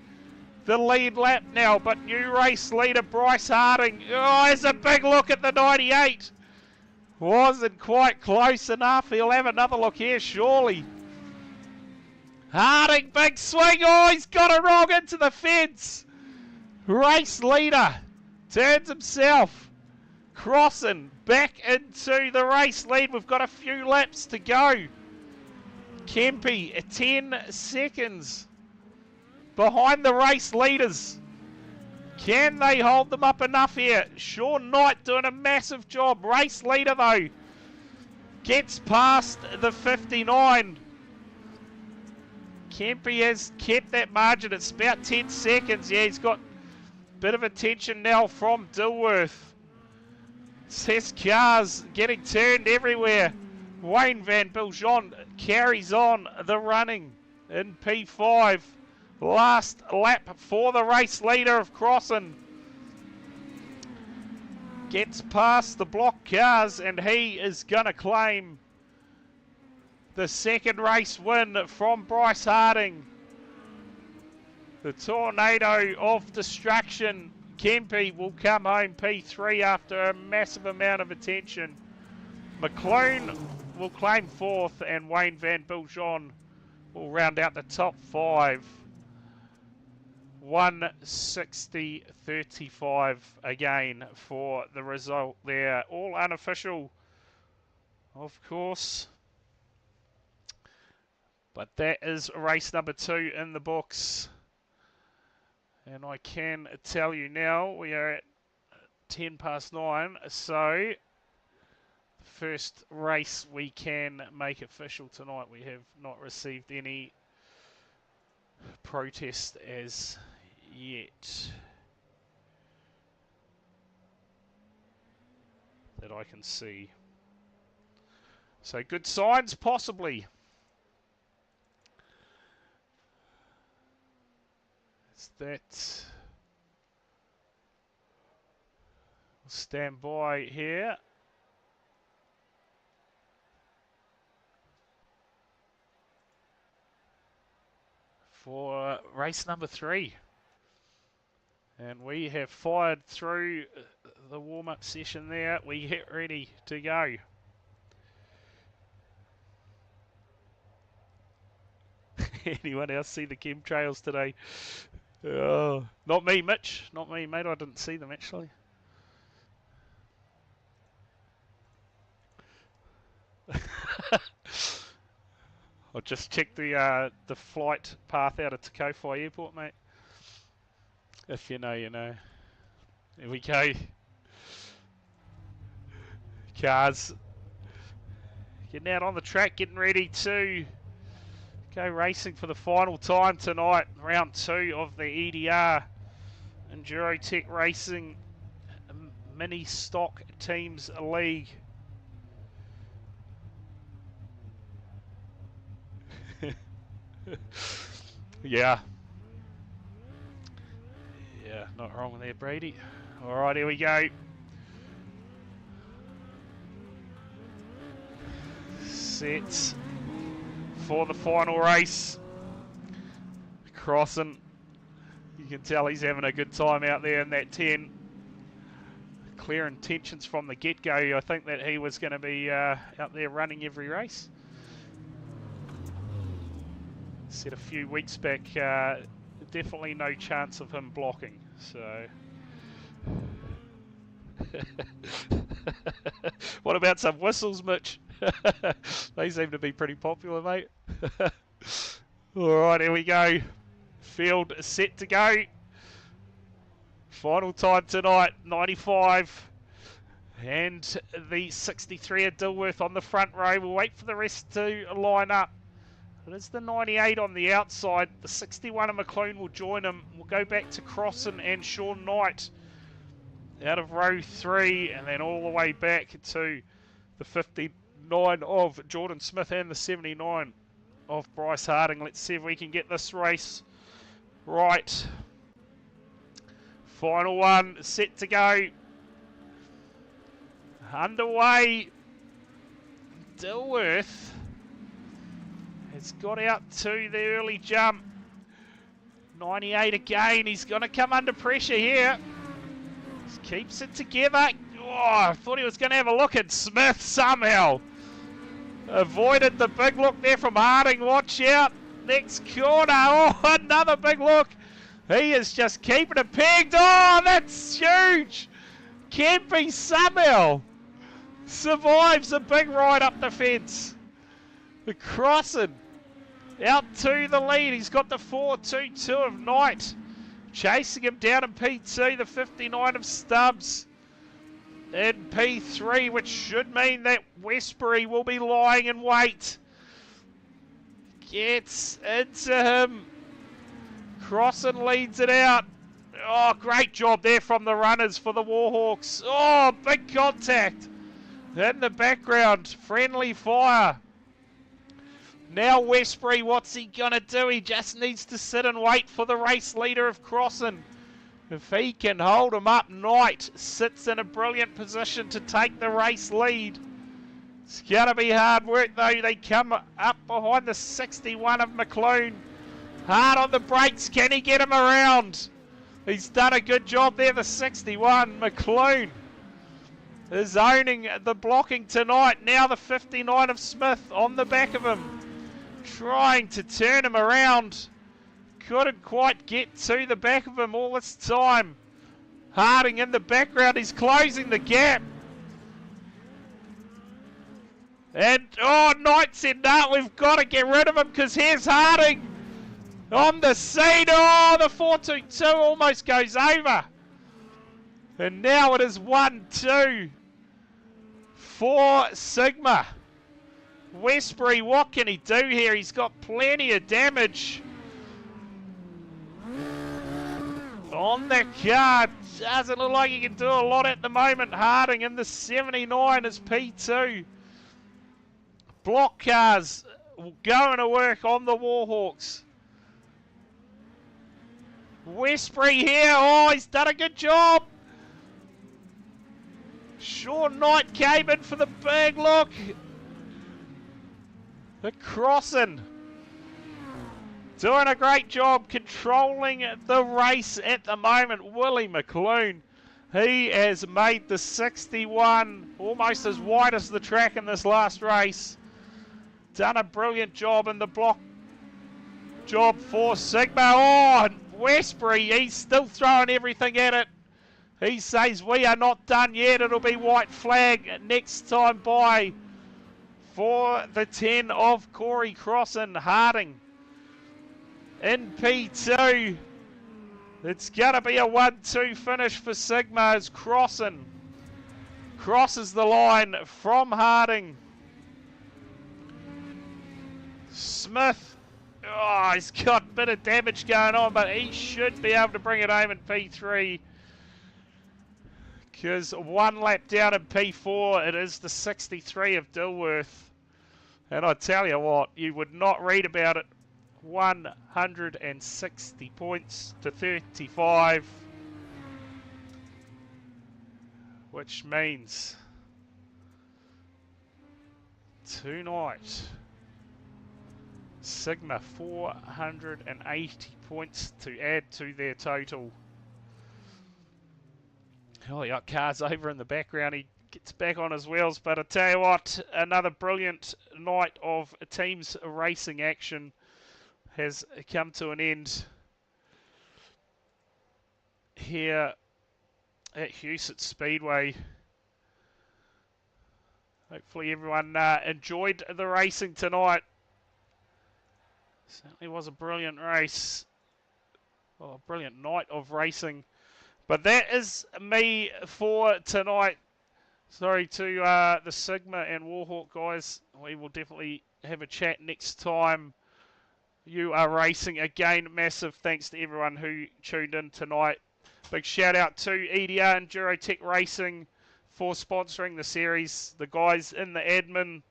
the lead lap now. But new race leader Bryce Harding. Oh, there's a big look at the 98. Wasn't quite close enough. He'll have another look here, surely. Harding, big swing. Oh, he's got it wrong into the fence. Race leader turns himself. Crossan back into the race lead. We've got a few laps to go. Kempe 10 seconds behind the race leaders. Can they hold them up enough here? Sean Knight doing a massive job. Race leader though gets past the 59. Kempe has kept that margin. It's about 10 seconds. Yeah, he's got a bit of attention now from Dilworth. His cars getting turned everywhere. Wayne Van Biljon carries on the running in P5. Last lap for the race leader of Crossan. Gets past the block cars and he is going to claim the second race win from Bryce Harding. The tornado of destruction. Kempe will come home P3 after a massive amount of attention. McClune will claim fourth and Wayne Van Biljon will round out the top five. 160.35 again for the result there. All unofficial, of course. But that is race number 2 in the books. And I can tell you now, we are at 9:10, so first race we can make official tonight. We have not received any protest as yet that I can see. So good signs possibly. Is that stand by here. For race number 3. And we have fired through the warm-up session there. We get ready to go. Anyone else see the chemtrails today? Oh, not me, Mitch. Not me, mate. I didn't see them actually. I'll just check the flight path out of Te Kowhai Airport, mate. If you know, you know. There we go. Cars getting out on the track, getting ready to go racing for the final time tonight. Round 2 of the EDR Endurotech Racing Ministock Teams League. Yeah. Yeah, not wrong there, Brady. Alright, here we go. Set for the final race. Crossan. You can tell he's having a good time out there in that 10. clear intentions from the get-go. I think that he was going to be out there running every race. Said a few weeks back, definitely no chance of him blocking. So, what about some whistles, Mitch? They seem to be pretty popular, mate. All right, here we go. Field set to go. Final time tonight, 95. And the 63 at Dilworth on the front row. We'll wait for the rest to line up. It is the 98 on the outside. The 61 of McLean will join him. We'll go back to Crossan and Sean Knight out of row 3, and then all the way back to the 59 of Jordan Smith and the 79 of Bryce Harding. Let's see if we can get this race right. Final one, set to go. Underway. Dilworth has got out to the early jump. 98 again. He's going to come under pressure here. Just keeps it together. Oh, I thought he was going to have a look at Smith somehow. Avoided the big look there from Harding. Watch out. Next corner. Oh, another big look. He is just keeping it pegged. Oh, that's huge. Kempe somehow survives a big ride up the fence. The Crossan out to the lead. He's got the 4-2-2 of Knight. Chasing him down in P2, the 59 of Stubbs in P3, which should mean that Westbury will be lying in wait. Gets into him. Crossan leads it out. Oh, great job there from the runners for the Warhawks. Oh, big contact in the background. Friendly fire. Now Westbury, what's he going to do? He just needs to sit and wait for the race leader of Crossan. If he can hold him up, Knight sits in a brilliant position to take the race lead. It's going to be hard work though. They come up behind the 61 of McLean. Hard on the brakes. Can he get him around? He's done a good job there, the 61. McLean is owning the blocking tonight. Now the 59 of Smith on the back of him, trying to turn him around. Couldn't quite get to the back of him all this time. Harding in the background. He's closing the gap. And, oh, Knight said, no, we've got to get rid of him because here's Harding on the scene. Oh, the 4-2-2 almost goes over. And now it is 1-2 for Sigma. Westbury, what can he do here? He's got plenty of damage on the car. Doesn't look like he can do a lot at the moment. Harding in the 79 is P2. Block cars going to work on the Warhawks. Westbury here. Oh, he's done a good job. Sean Knight came in for the big look. The Crossan doing a great job controlling the race at the moment. Willie McLean, he has made the 61 almost as wide as the track in this last race. Done a brilliant job in the block job for Sigma. Oh, and Westbury, he's still throwing everything at it. He says we are not done yet. It'll be white flag next time by for the 10 of Corey Crossan. Harding in P2. It's going to be a 1-2 finish for Sigma as Crossan crosses the line from Harding. Smith, oh, he's got a bit of damage going on, but he should be able to bring it home in P3. Because one lap down in P4, it is the 63 of Dilworth. And I tell you what, you would not read about it. 160 points to 35. Which means tonight, Sigma 480 points to add to their total. Oh, you got cars over in the background. He gets back on his wheels. But I tell you what, another brilliant night of teams racing action has come to an end here at Hewsett Speedway. Hopefully everyone enjoyed the racing tonight. Certainly was a brilliant race. Oh, a brilliant night of racing. But that is me for tonight. Sorry to the Sigma and Warhawk guys. We will definitely have a chat next time you are racing. Again, massive thanks to everyone who tuned in tonight. Big shout out to EDR Endurotech Racing for sponsoring the series. The guys in the admin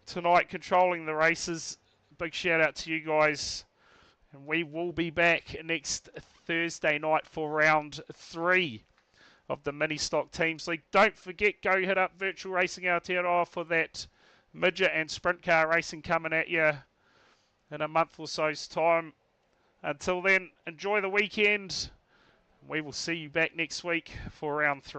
tonight controlling the races. Big shout out to you guys. And we will be back next Thursday night for round 3 of the Ministock Teams League. Don't forget, go hit up Virtual Racing Aotearoa for that midget and sprint car racing coming at you in a month or so's time. Until then, enjoy the weekend. We will see you back next week for round 3.